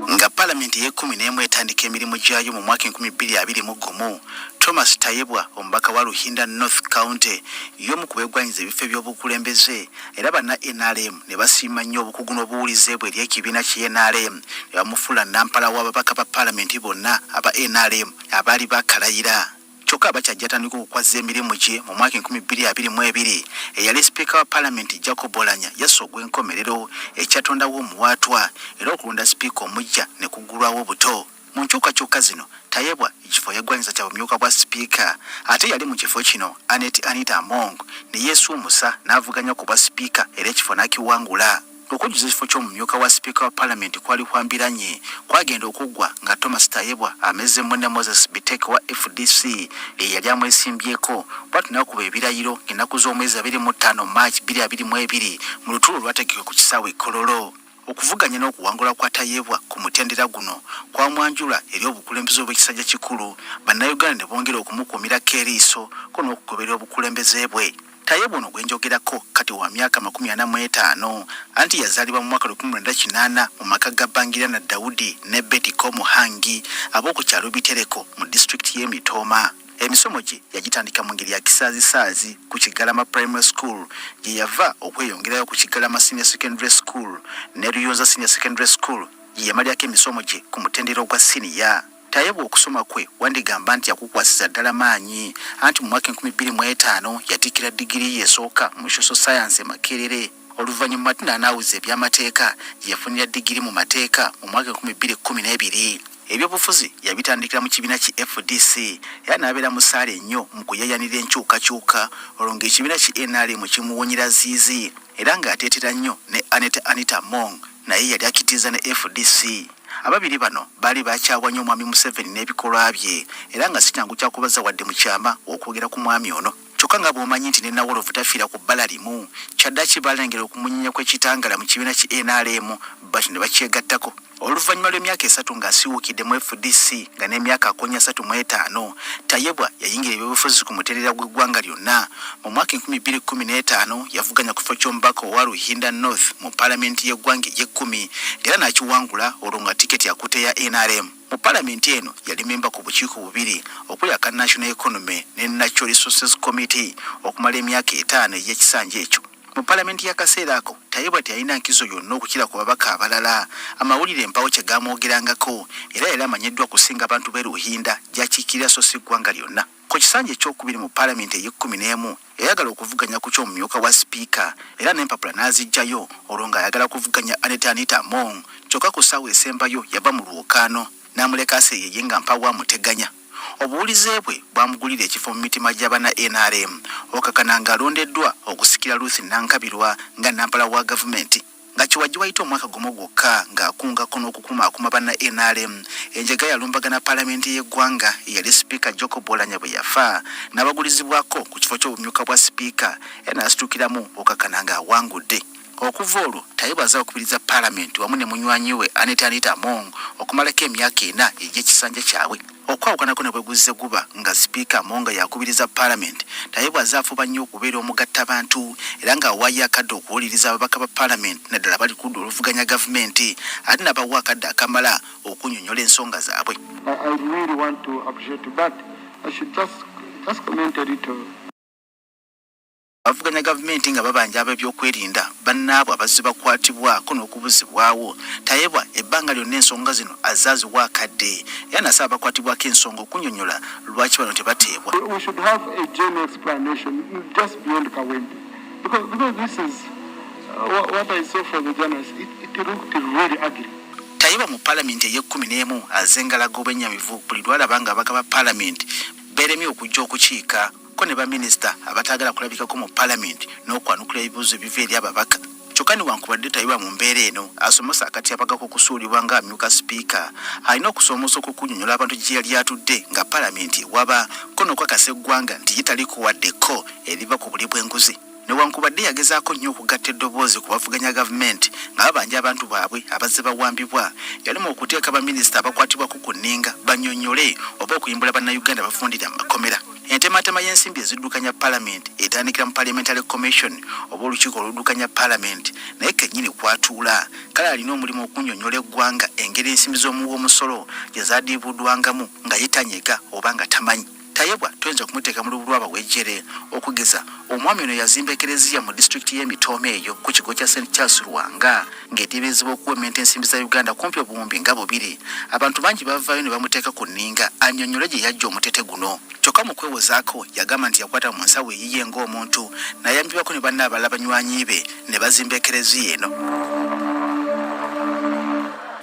Nga Paalamenti y'e11 etandika emirimu gyayo mu mwaka 2021, Thomas Tayebwa omubaka wa Luhinda North County y'omu ku beegwanyiza ebifo by'obukulembeze era banna NRM ne basiima nnyo obukugu n'obuwulize bwe eri ekibiina ki NRM ne bamufuula nampala w'ababaka ba Paalamenti bonna aba NRM abaali bakalayira. kyokka bakyajjatandika okukwaza emirimu gye mu mwaka 2022 eyali sipiika wa paalamenti Jacob Oulanya yasse ogw'enkomerero ekyatondawo omuwaatwa era okulonda sipiika omujja ne kuggulwawo buto. Mu nkyukakyuka zino Tayebwa ekifo yaggwanyiza kya bumyuka bwa sipiika ate yali mu kifo kino Anita Among ne yeesuumusa n'avuganya ku bwa sipiika era ekifo n'akiwangula. Okujjuza ekifo ky'omumyuka wa sipiika wa paalamenti kwali kwambiranye kwagenda okuggwa nga Thomas Tayebwa amezze munne Moses Biteke wa FDC eyali amwesimbyeko bw'ati n'akuba ebirayiro ennaku z'omwezi 25 March 2022 mu lutuulo lwategekwa ku kisaawe Kololo. Okuvuganya n'okuwangula kwa Tayebwa ku mutendera guno kwamwanjula eri obukulembeze obw'ekisajja kikulu bannayuganda ne bongera okumukuumirako eriiso ko n'okugoberera obukulembeze bwe. Tayebwa ono gwenjogerako kati wa myaka 45 anti yazaalibwa mu mwaka 1998 mu maka ga Bangira na Daudi ne Betty Komuhangi ab'oku kyalo Bitereko mu disitulikiti y'e Mitooma. Emisomo gye yagitandika mu ngeri ya kisaazi ku Kigalama Primary School gye yava okweyongerayo ku Kigalama Senior Secondary School ne Ruyonza Senior Secondary School gye yamalirako emisomo gye ku mutendera ogwa siniya. Tayebwa okusoma kwe wandigamba nti yakukwasiza ddala maanyi anti mu mwaka 2025 yatikkira digiri ye esooka mu social science Makerere. Oluvannyuma n'anawuza eby'amateeka gye yafunira digiri mu mateeka mu mwaka 2012. Ebyobufuzi yabitandikira mu kibiina ki FDC era n'abeera musaale nnyo mu kuyayanira enkyukakyuka olwo ng'ekibiina ki NRM kimuwonyera ziizi era ng'ateetera nnyo ne Anita Among naye yali akitiza ne FDC. Ababiri bano baali baakyawa nnyo omwami Museveni n'ebikolwa bye era nga si kyangu kyakubaza wadde mu kyama okwogera ku mwami ono. Kyokka nga bw'omanyi nti ne Nawolovu tafiira ku bbala limu kyaddaaki balengera okumunyinya kw'ekitangala mu kibiina ki NRM bati ne bakyegattako. Oluvannyuma lw'emyaka 3 ng'asiwuukidde mu FDC nga n'emyaka 35 Tayebwa yayingira ebyobufuzi ku muteerera gw'eggwanga lyonna. Mu mwaka 2015 yavuganya ku kifo ky'omubaka owa Ruhinda North mu paalamenti y'eggwanga ery'ekkumi era n'akiwangula olwo nga tiketi yakute ya NRM. Mu paalamenti eno yali memba ku bukiiko bubiri okuli aka National Economy ne Natural Resources Committee okumala emyaka 5 ey'ekisanja ekyo. Mu paalamenti y'akaseera ako Tayebwa teyalina nkizo yonna okukira ku babaka abalala. Amawulire empawo kye gaamwogerangako era yali amanyiddwa kusinga abantu b'e Ruhinda gy'akiikirira so si ggwanga lyonna. Ku kisanja ekyokubiri mu paalamenti ey'e11 yayagala okuvuganya ku ky'omumyuka wa sipiika era n'empapula n'aziggyayo olwo ng'ayagala kuvuganya Anita Among kyokka ku ssaawa esembayo yava mu lwokaano n'amuleka aseeyeye nga mpawo amuteganya. Obuwulize bwe bwamugulira ekifo mu mitima gy'abana NRM okakana ng'alondeddwa okusikira Ruth Nankabirwa nga nampala wa gavumenti nga kiwajji wayita omwaka gumu gwokka ng'akungako n'okukumaakuma banna NRM. Enjega yalumbagana paalamenti y'eggwanga eyali sipiika Jacob Oulanya bwe yafa n'abagulizibwako ku kifo ky'obumyuka bwa sipiika era n'asitukiramu okakana ng'awangudde. Okuva olwo Tayebwa azze okubiriza paalamenti wamu ne munywanyi we Anita Among okumalako emyaka 4 egy'ekisanja kyabwe. Okwawukanako ne bweguzze guba nga sipiika Among yakubiriza paalamenti Tayebwa azze afuba nnyo okubeera omugattabantu era ng'awaayo akadde okuwuliriza ababaka ba paalamenti naddala bali ku ludda oluvuganya gavumenti ate n'abawa akadde akamala okunnyonnyola ensonga zaabwe. I really want to appreciate, but I should just comment a little. Bavuganya gavumenti nga babanja ab'ebyokwerinda bannaabwe abazze bakwatibwako n'okubuzibwawo. Tayebwa ebbanga lyonna ensonga zino azaaziwa akadde era nasaba bakwatibwako ensonga okunnyonnyola lwaki bano tebateebwa. We should have a genuine explanation just beyond Kawempe because this is what I saw for the journalists. It looked really ugly. Tayebwa mu paalamenti ey'e11 azengalaga obwennyamivu buli lwalaba nga ababaka ba paalamenti beeremye okujja okukiika ko ne baminisita abatagala kulabikako mu paalamenti n'okwanukula ebibuuzo ebiva eri ababaka. Kyokka newankubadde Tayebwa mu mbeera eno asomesa akatyapagako kusuulibwa nga amyuka sipiika alina okusoomooza okukunnyonnyola abantu gye yali atudde nga paalamenti ewaba ko n'okwakasa eggwanga nti ye talikuwaddeko eriva ku buli bw'enguzi. Newankubadde yagezaako nnyo okugatta eddoboozi ku bavuganya gavumenti nga babanja abantu baabwe abazze bawambibwa yalimu okuteeka baminisita abakwatibwako ku nninga bannyonnyole oba okuyimbula bannayuganda bafundira mu makomera. Entematema y'ensimbi eziddukanya paalamenti etandikira mu Parliamentary Commission oba olukiiko oluddukanya paalamenti naye kennyini kwatuula kale alina omulimu okunnyonnyola eggwanga engeri ensimbi z'omuwa omusolo gye zaadiibuddwangamu nga yetanyega oba nga tamanyi. Tayebwa tuyinza kumuteeka mu lubu lw'abawejjere okugeza omwami ono yazimba ekereziya mu disitulikiti y'Emitoome eyo ku kigo kya St. Charles Ruwanga ng'eteeberezebwa okuwemmenta ensimbi za Uganda kumpi obuwumbi nga 2. Abantu bangi bavaayo ne bamuteeka ku nninga annyonnyole gye yajja omutete guno. Kyokka mu kwewozaako yagamba nti yakwata mu nsawo eyiye ng'omuntu nayambibwako ne banne abalala banywanyi be ne bazimba ekereziya eno.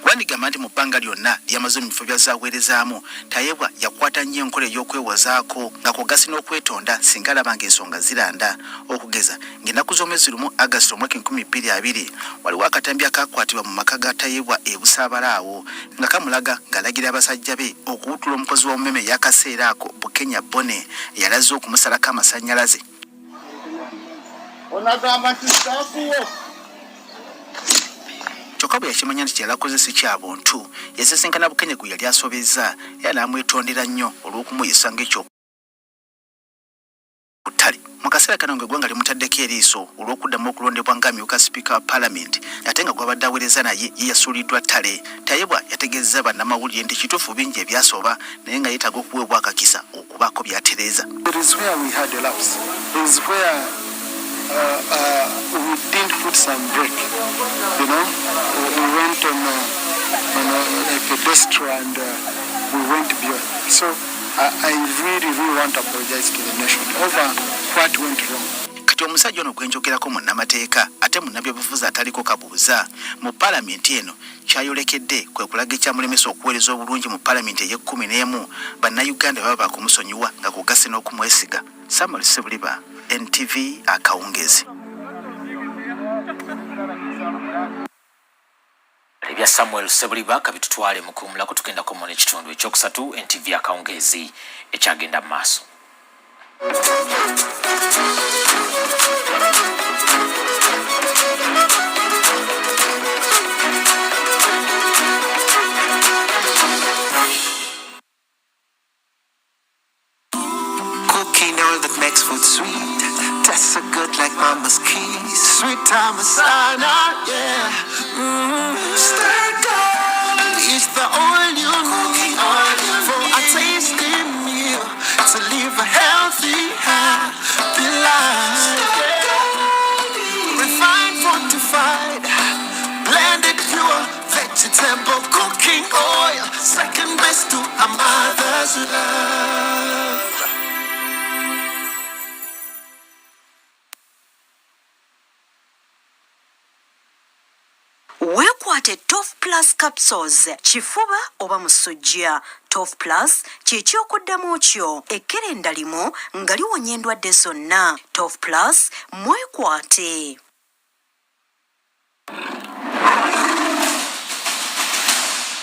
Wandigamba nti mu bbanga lyonna lyamaze mu bifo byazaaweerezaamu Tayebwa yakwata nnyo enkola ey'okwewozaako nga kwogasi n'okwetonda singa alaba ng'ensonga ziranda okugeza ng'ennaku z'omwezi lumu August omwaka 2020 waliwo akatambi akakwatibwa mu maka ga Tayebwa e Busaabalaawo nga kamulaga ng'alagira abasajja be okuwutula omukozi w'omumeme ey'akaseera ako Bukenya Bone eyalaze okumusalako amasannyalaze. Onagamba nti sitaafuwo kyokka bwe yakimanya nti kyalakoze si kya buntu yasisinkana Bukenya gwe yali asobezza era n'amwetondera nnyo olw'okumuyisa ng'ekyo butale. Mu kaseera kano ng'eggwanga limutaddeko eriiso olw'okuddamu okulondebwa ng'amyuka sipiika wa paalamenti ate nga gw'abadde aweereza naye ye yasuuliddwa ttale. Tayebwa yategeezezza bannamawulire nti kituufu bingi ebyasoba naye nga yeetaaga okuweebwa akakisa okubaako by'atereeza. We didn't put some break, we went on a pedestal and we went beyond. So I really want to apologize to the nation over what went wrong. Kati omusajja ono gwe njogerako munnamateeka ate munnabyobufuzi ataliko kabuuza mu paalamenti eno kyayolekedde kwe kulaga ekyamulemesa okuweereza obulungi mu paalamenti ey'e11 bannayuganda baba bakumusonyiwa nga kugase n'okumwesiga. Samuel Sebuliba, Ntv Akawungeezi. Ebya Samuel Sebuliba kabitutwale mu kuwumulako tugenda kumona ekitundu ekyokusatu Ntv Akawungeezi ekyagenda mu maaso. Cooking oil that makes food sweet. Tastes so good like mama's keys. Sweet Tamasana, yeah. Stir gold is the oil you need for a tasty meal to live a healthy, happy life. Refined, fortified, blended pure vegetable cooking oil, second best to a mother's love. Weekwate Tof Plus capsules kifuba oba musujja. Tof Plus ky'ekyokuddamu kyo ekkerenda limu nga liwonya endwadde zonna. Tof Plus mwekwate.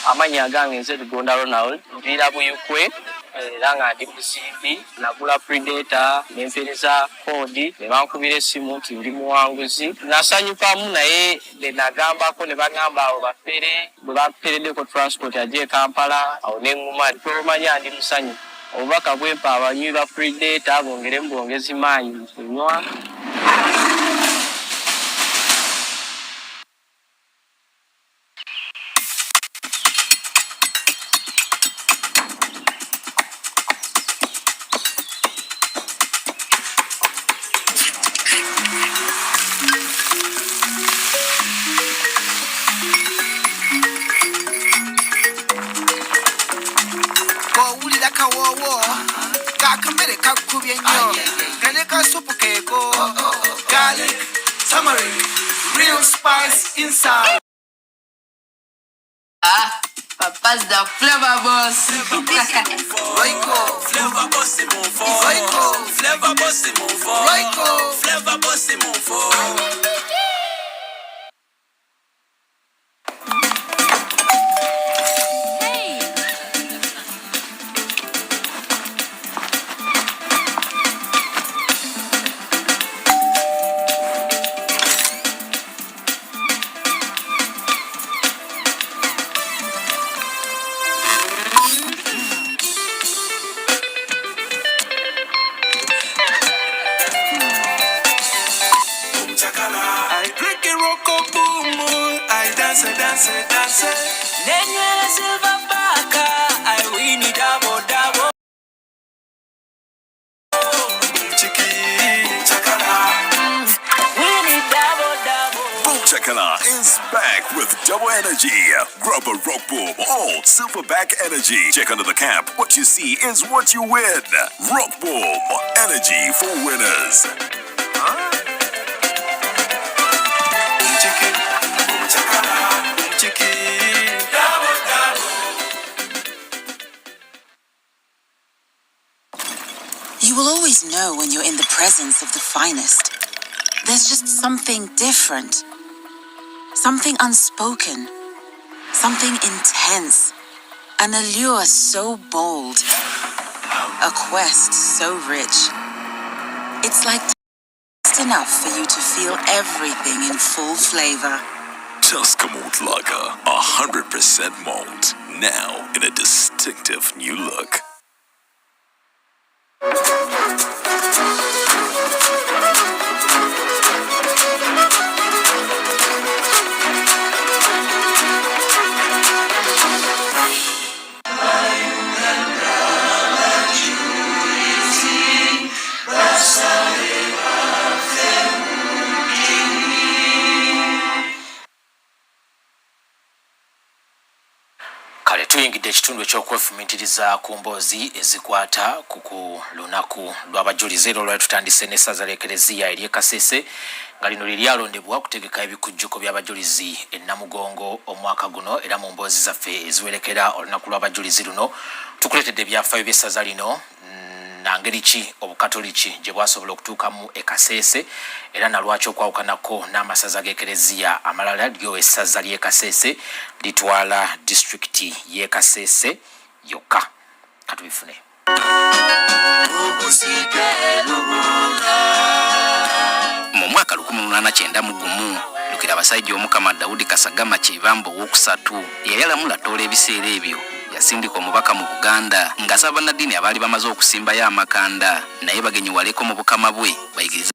Amanya gange nze Tugonda Ronald nviira Buyukwe era nga ndi musiibi nagula Predator nempereza kodi ne bankubira essimu nti ndi muwanguzi nasanyukamu naye ne nagambako ne bagamba abo bafere bwe bampereddeko transport ajje Kampala awo ne ŋŋuma tolumanya ndi musanyu obubaka bwempa abanywi ba Predator bongeremu bwongezi maanyi mu kunywa. Garlic, tamarind, real spice inside. Papa's the flavor boss. Royco, flavor boss, Royco, flavor boss, Royco, flavor boss, I break a rock, boom, boom. I dance, dance, dance. Then you're a silver backer. I win it double, double. Chekana is back with double energy. Grab a rock boom or silverback energy. Check under the cap. What you see is what you win. Rock boom, energy for winners. You will always know when you're in the presence of the finest. There's just something different, something unspoken, something intense, an allure so bold, a quest so rich. It's like just enough for you to feel everything in full flavor. Tusker Malt Lager, 100% malt. Now in a distinctive new look. Kale tuyingidde ekitundu eky'okwefumiitiriza ku mboozi ezikwata ku lunaku lw'abajulizi era olwali tutandise n'essaza ly'Ekereziya ery'e Kasese nga lino lye lyalondebwa okutegeka ebikujjuko by'abajulizi e Namugongo omwaka guno era mu mboozi zaffe eziwerekera olunaku lw'abajulizi luno tukuleetedde ebyafaayo by'essaza lino nangeri ki obukatoliki gye bwasobola okutuukamu e Kasese era nalwaki okwawukanako n'amasaza g'Ekereziya amalala lyo essaza ly'e Kasese litwala disitulikiti y'e Kasese yokka katubifune. Mu mwaka 1891 lukira abasajja omukama Daudi Kasagama Kibambo owokusatu yayalamula ttoola ebiseera ebyo yasindika omubaka mu Buganda ng'asaba bannaddiini abaali bamaze okusimbayo amakanda naye bagenyiwaleko mu bukama bwe bayigiriza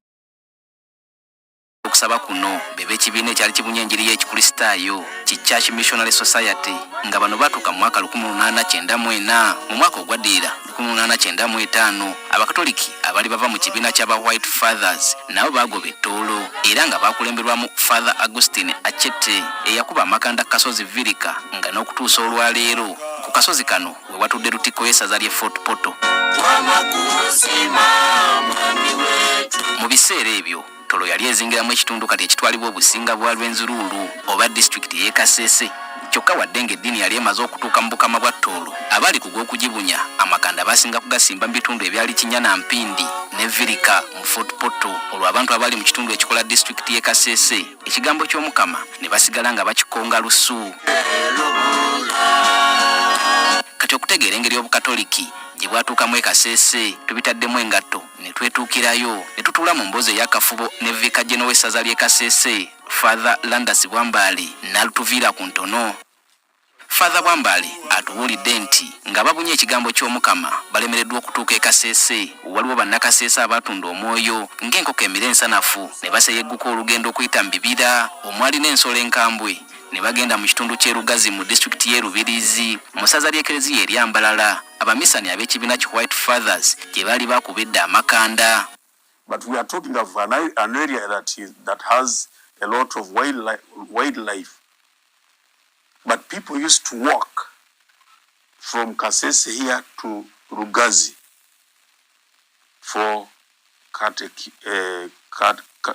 okusaba kuno bebe ekibiina ekyali kibunye enjiri y'ekikristaayo ki Church Missionary Society nga bano batuuka mu mwaka 1894 mu mwaka ogwaddirira 1895 abakatoliki abaali bava mu kibiina ky'aba White Fathers nabo bagoba ettoolo era nga bakulemberwamu Father Augustine Achete eyakuba amakanda kasozi Virika nga n'okutuusa olwaleero ku kasozi kano we watudde Lutiko y'essaza ly'e Fort Poto. Mu biseera ebyo Tolo yali ezingiramu ekitundu kati ekitwalibwa obusinga bwa Lwenzurulu oba disitulikiti y'e Kasese kyokka wadde ng'eddiini yali emaze okutuuka mu bukama bwa Tolo abali ku gw'okugibunya amakanda basinga kugasimba mu bitundu ebyali Kinyana Mpindi ne Virika mu Fort Poto olwo abantu abali mu kitundu ekikola disitulikiti y'e Kasese ekigambo ky'omukama ne basigala nga bakikonga lusu. Kati okutegeera engeri obukatoliki gye bwatuukamu e Kasese tubitaddemu engatto ne twetuukirayo ne tutuula mu mboozi ey'akafubo ne Viika Jeno w'essaza ly'e Kasese Father Landasi Bwambali n'alutuviira ku ntono. Father Bwambali atubuulidde nti nga babunye ekigambo ky'omukama balemereddwa okutuuka e Kasese waliwo bannakasese abatunda omwoyo ng'enkoko emira ensanafu ne baseyegguka olugendo okuyita mu bibira omwali n'ensolo enkambwe ne bagenda mu kitundu ky'erugazi mu disitulikiti y'e Rubirizi mu ssaza ly'Ekereziya ery'Ambalala abamisani ab'ekibiina ki White Fathers gye baali bakubedde amakanda. But we are talking of an area that has a lot of wildlife. But people used to walk from Kasese here to Rugazi for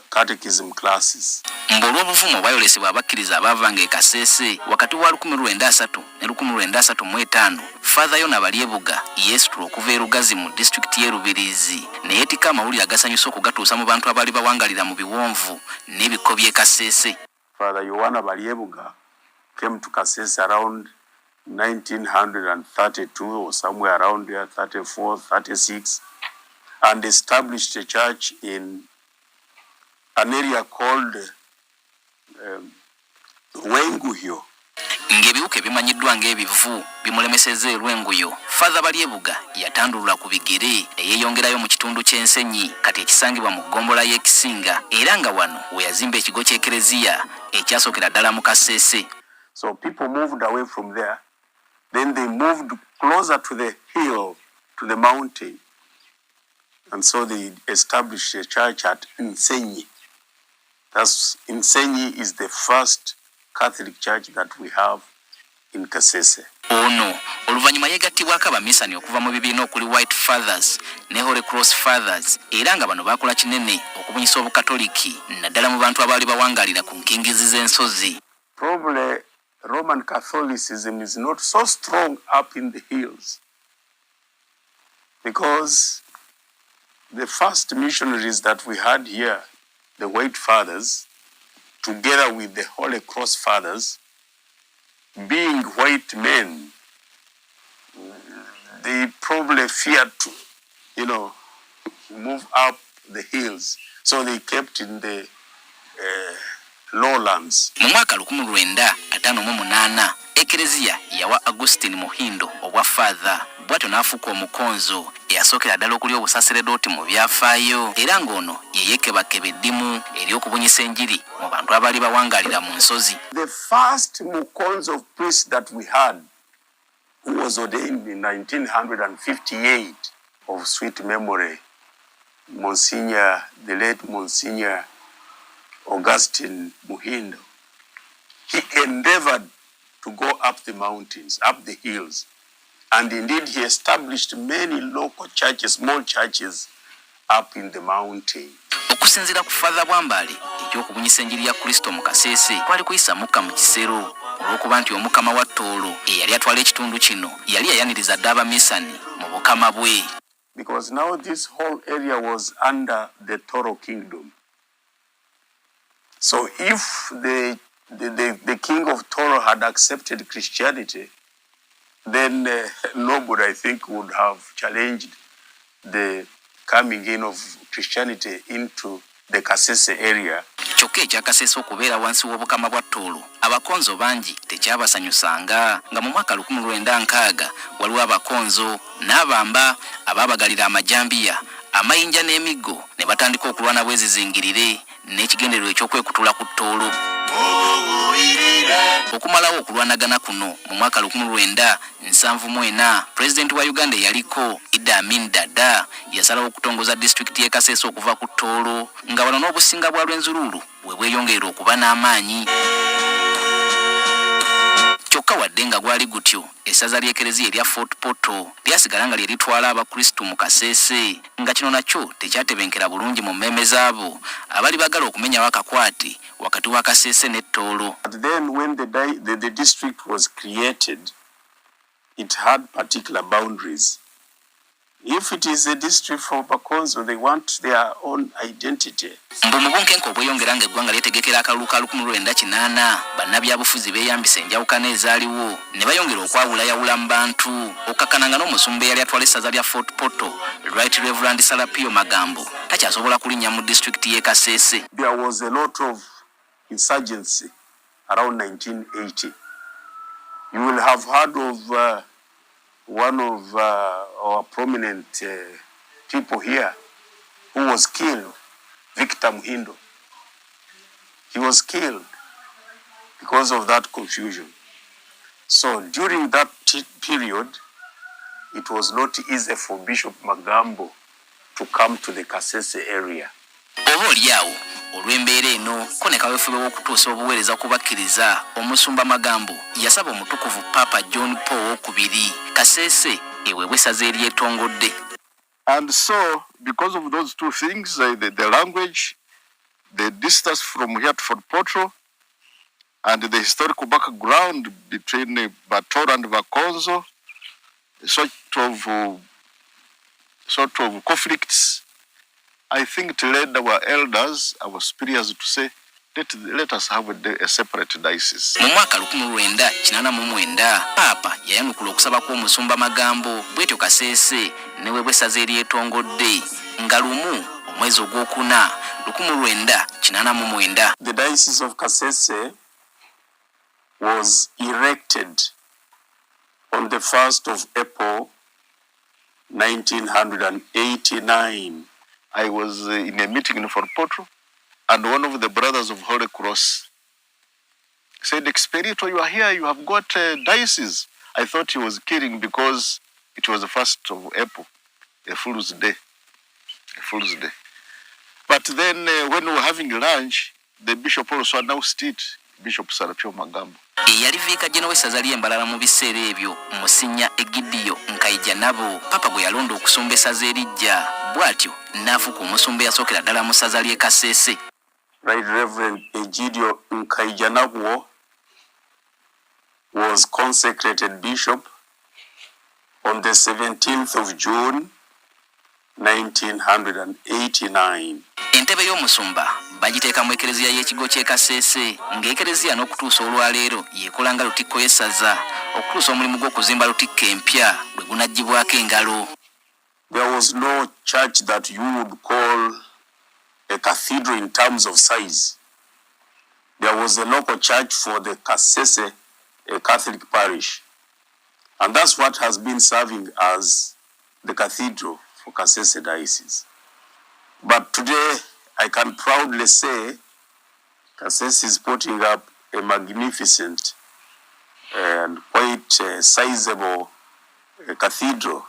catechism classes. Olw'obuvumo bwayolesebwa abakkiriza abaavanga e Kasese wakati wa 1903 ne 1935 Father Yona Balyebuga yeesitula okuva e Rugazi mu disitulikiti y'e Rubirizi ne yeetika amawulire agasanyusa okugatuusa mu bantu abaali bawangalira mu biwonvu n'ebiko by'e Kasese. Father Yohana Balyebuga came to Kasese around 1932 or somewhere around there, 34, 36, and established a church in an area called Rwenguyo. Ng'ebiwuka ebimanyiddwa ng'ebivu bimulemesezza e Rwenguyo Father Balyebuga yatandulula ku bigere ne yeeyongerayo mu kitundu ky'Ensenyi kati ekisangibwa mu ggombolola y'Ekisinga era nga wano we yazimba ekigo ky'Ekereziya ekyasookera ddala mu Kasese. So people moved away from there. Then they moved closer to the hill, to the mountain. And so they established a church at Nsenyi. That's Nsenyi is the first Catholic church that we have in Kasese. Ono oluvanyuma yegattibwako abamisani okuva mu bibiina okuli White Fathers ne Holy Cross Fathers era nga bano bakola kinene okubunyisa obukatoliki naddala mu bantu abaali bawangalira ku nkingizi z'ensozi. Probably Roman Catholicism is not so strong up in the hills because the first missionaries that we had here, the White Fathers, together with the Holy Cross Fathers, being white men, they probably feared to, move up the hills. So they kept in the lowlands. Mu mwaka 1958 Ekereziya yawa Augustine Muhindo obwa father bwatyo n'afuuka omukonzo eyasookera ddala okuli obusaseredoti mu byafaayo era ng'ono yeyekebakeba eddimu eri okubunyisa enjiri mu bantu abaali bawangalira mu nsozi. The first mukonzo priest that we had, who was ordained in 1958 of sweet memory, the late Monsignor Augustine Muhindo, he endeavored to go up the mountains, up the hills. And indeed, he established many local churches, small churches, up in the mountain. Okusinziira ku Father Bwambale ekyokubunyisa enjiri ya Kristo mu Kasese kwali kuyisa mukka mu kisero olw'okuba nti omukama wa Toolo eyali atwala ekitundu kino yali yayaniriza dda abamisani mu bukama bwe. Because now this whole area was under the Toro kingdom. So if the king of Toro had accepted Christianity, then nobody, I think, would have challenged the coming in of Christianity into the Kasese area. Kyokka ekya Kasese okubeera wansi w'obukama bwa Toolo abakonzo bangi tekyabasanyusanga nga mu mwaka 1960 waliwo abakonzo n'abamba abaabagalira amajambiya amayinja n'emiggo ne batandika okulwana bwezizingirire n'ekigendererwa ekyokwekutula ku Toolo. Okumalawo okulwanagana kuno mu mwaka 1974 Pulezidenti wa Uganda yaliko Idi Amin Dada yasalawo okutongoza disitulikiti y'e Kasese okuva ku Toolo nga wano n'obusinga bwa Lwenzululu we bweyongera okuba n'amaanyi. Kyokka wadde nga gwali gutyo essaza ly'Ekereziya erya Fort Portal lyasigala nga lye litwala abakristu mu Kasese nga kino nakyo tekyatebenkera bulungi mu mmeeme zaabo abali bagala okumenyawo akakwate wakati wa Kasese ne Toolo. But then when the district was created, it had particular boundaries. If it is a district for Bakonzo, they want their own identity. Mbu mu bunkenke obweyongera ng'eggwanga lyetegekera akalulu ka 1980 bannabyabufuzi beeyambisa enjawukana ezaaliwo ne bayongera okwawulayawula mu bantu okakkananga n'omusumba eyali atwala essaza lya Fort Portal, Right Reverend Salapio Magambo takyasobola kulinnya mu disitulikiti y'e Kasese. There was a lot of insurgency around 1980. You will have heard of one of our prominent people here who was killed, Victor Muhindo. He was killed because of that confusion. So during that period, it was not easy for Bishop Magambo to come to the Kasese area. Oboolyawo olw'embeera eno ko ne kaweefube w'okutuusa obuweereza kubakkiriza omusumba Magambo yasaba omutukuvu Papa John Paul II Kasese eweebwe essaza eryetongodde. And so because of those two things, the language, the distance from here to Fort Portal, and the historical background between Batoro and Bakonzo, sort of conflicts, I think it led our elders, our superiors to say, let us have a separate diocese. Mu mwaka 1989 Papa yayanukula okusaba kw'omusumba Magambo bwetyo Kasese ne weebwe essaza eryetongodde nga lumu omwezi ogwokuna 1989. The diocese of Kasese was erected on the 1st of April 1989. I was in a meeting in Fort Portal, and one of the brothers of Holy Cross said, Expedito, you are here, you have got a diocese. I thought he was kidding because it was the 1st of April, a Fool's Day. But then when we were having lunch, the bishop also announced it, Bishop Sarapio Magambo. Eyaliviika jeno w'essaza ly'Embalala mu biseera ebyo Musinya Egidio Nkayija nabo papa gwe yalonda okusumba essaza eriggya bw'atyo n'afuuka omusumba eyasookera ddala mu ssaza ly'e Kasese. Right Reverend Egidio Nkayija nabo was consecrated bishop on the 17th of June 1989. Entebe y'omusumba bagiteeka mu ekereziya y'ekigo ky'e Kasese ng'ekereziya n'okutuusa olwaleero yeekola nga lutikko y'essaza okutuusa omulimu gw'okuzimba lutikko empya bwe gunaggyibwako engalo. There was no church that you would call a cathedral in terms of size. There was a local church for the Kasese, a Catholic parish. And that's what has been serving as the cathedral for Kasese Diocese. But today, I can proudly say Kasese is putting up a magnificent and quite sizable cathedral.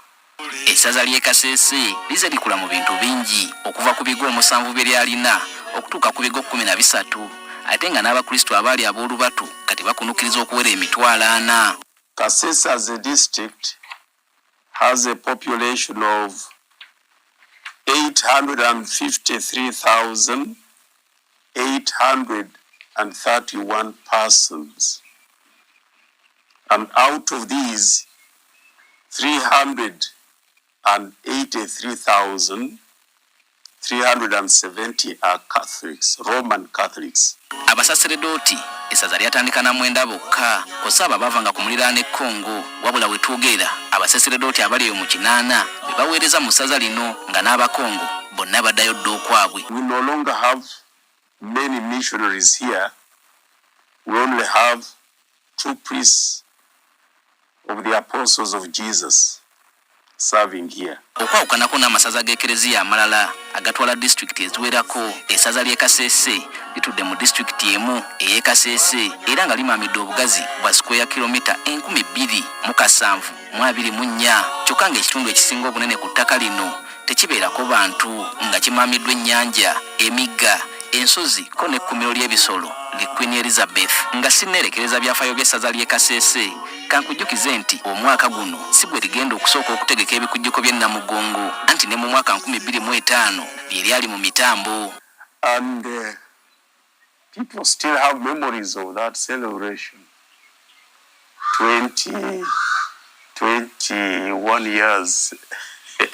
Essaza ly'e Kasese lize likula mu bintu bingi okuva ku bigo 7 bye lyalina okutuuka ku bigo 13 ate nga n'abakristo abaali ab'olubatu kati bakunukiriza okuwera emitwalo 4. Kasese as a district has a population of 853,831 persons. And out of these, 383,370 are Catholics, Roman Catholics. Abasaseredooti essaza lyatandika na 9 bokka kusaba bavanga ku muliraano e Congo wabula we twogera abasaseredooti abali mu 8 be baweereza mu ssaza lino nga n'abakongo bonna baddayo dda okwabwe. We no longer have many missionaries here. We only have 2 priests of the apostles of Jesus serving here. Okwawukanako n'amasaza g'ekereziya amalala agatwala disitulikiti eziwerako essaza ly'e Kasese litudde mu disitulikiti emu ey'e Kasese era nga limaamidde obugazi bwa sikweya kilomita 2,724 kyokka ng'ekitundu ekisinga obunene ku ttaka lino tekibeerako bantu nga kimaamiddwa ennyanja, emigga, ensozi ko n'ekkuumiro ly'ebisolo li Queen Elizabeth. Nga sinneerekereza byafaayo by'essaza ly'e Kasese kankujjukize nti omwaka guno si gwe ligenda okusooka okutegeka ebikujjuko by'e Namugongo anti ne mu mwaka 2005 bye lyali mu mitambo. And people still have memories of that celebration. 21 years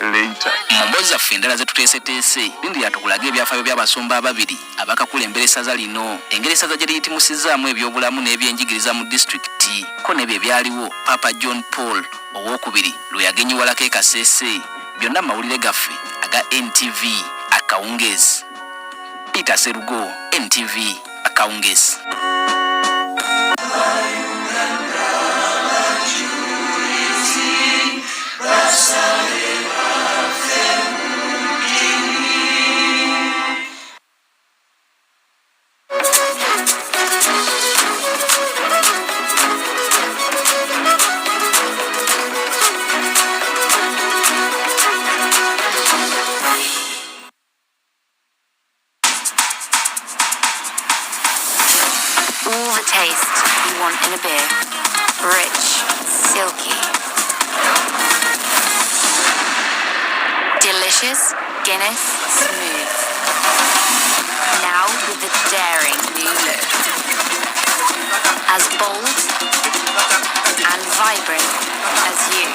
later. Mboozi zaffe endala ze tuteeseteese lindira tukulaga ebyafaayo by'abasumba ababiri abakakulembera essaza lino engeri essaza gye liyitimusizaamu ebyobulamu n'ebyenjigiriza mu disitulikiti ko n'ebyo ebyaliwo Papa John Paul II lwe yagenyiwalako e Kasese. Byonna mawulire gaffe aga NTV Akawungeezi. Peter Serugo, NTV Akawungeezi. All the taste you want in a beer. Rich, silky, delicious, Guinness, smooth. Now with a daring new look. As bold and vibrant as you.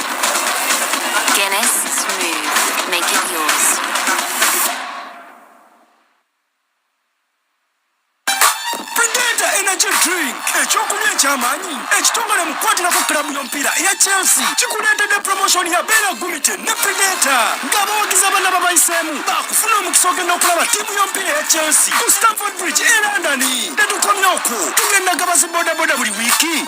Guinness Smooth. Make it yours. Energy drink ekyokunywa eky'amaanyi ekitongole mu kukwatirako kulabu y'omupiira eya Chelsea kikuleetedde promotion ya Bella Gumite ne Predator ng'abawagizi abaana babayiseemu baakufuna omukisa ogenda okulaba ttiimu y'omupiira eya Chelsea ku Stamford Bridge e London. Tetukomye okwo tugenda gabazi bodaboda buli wiiki.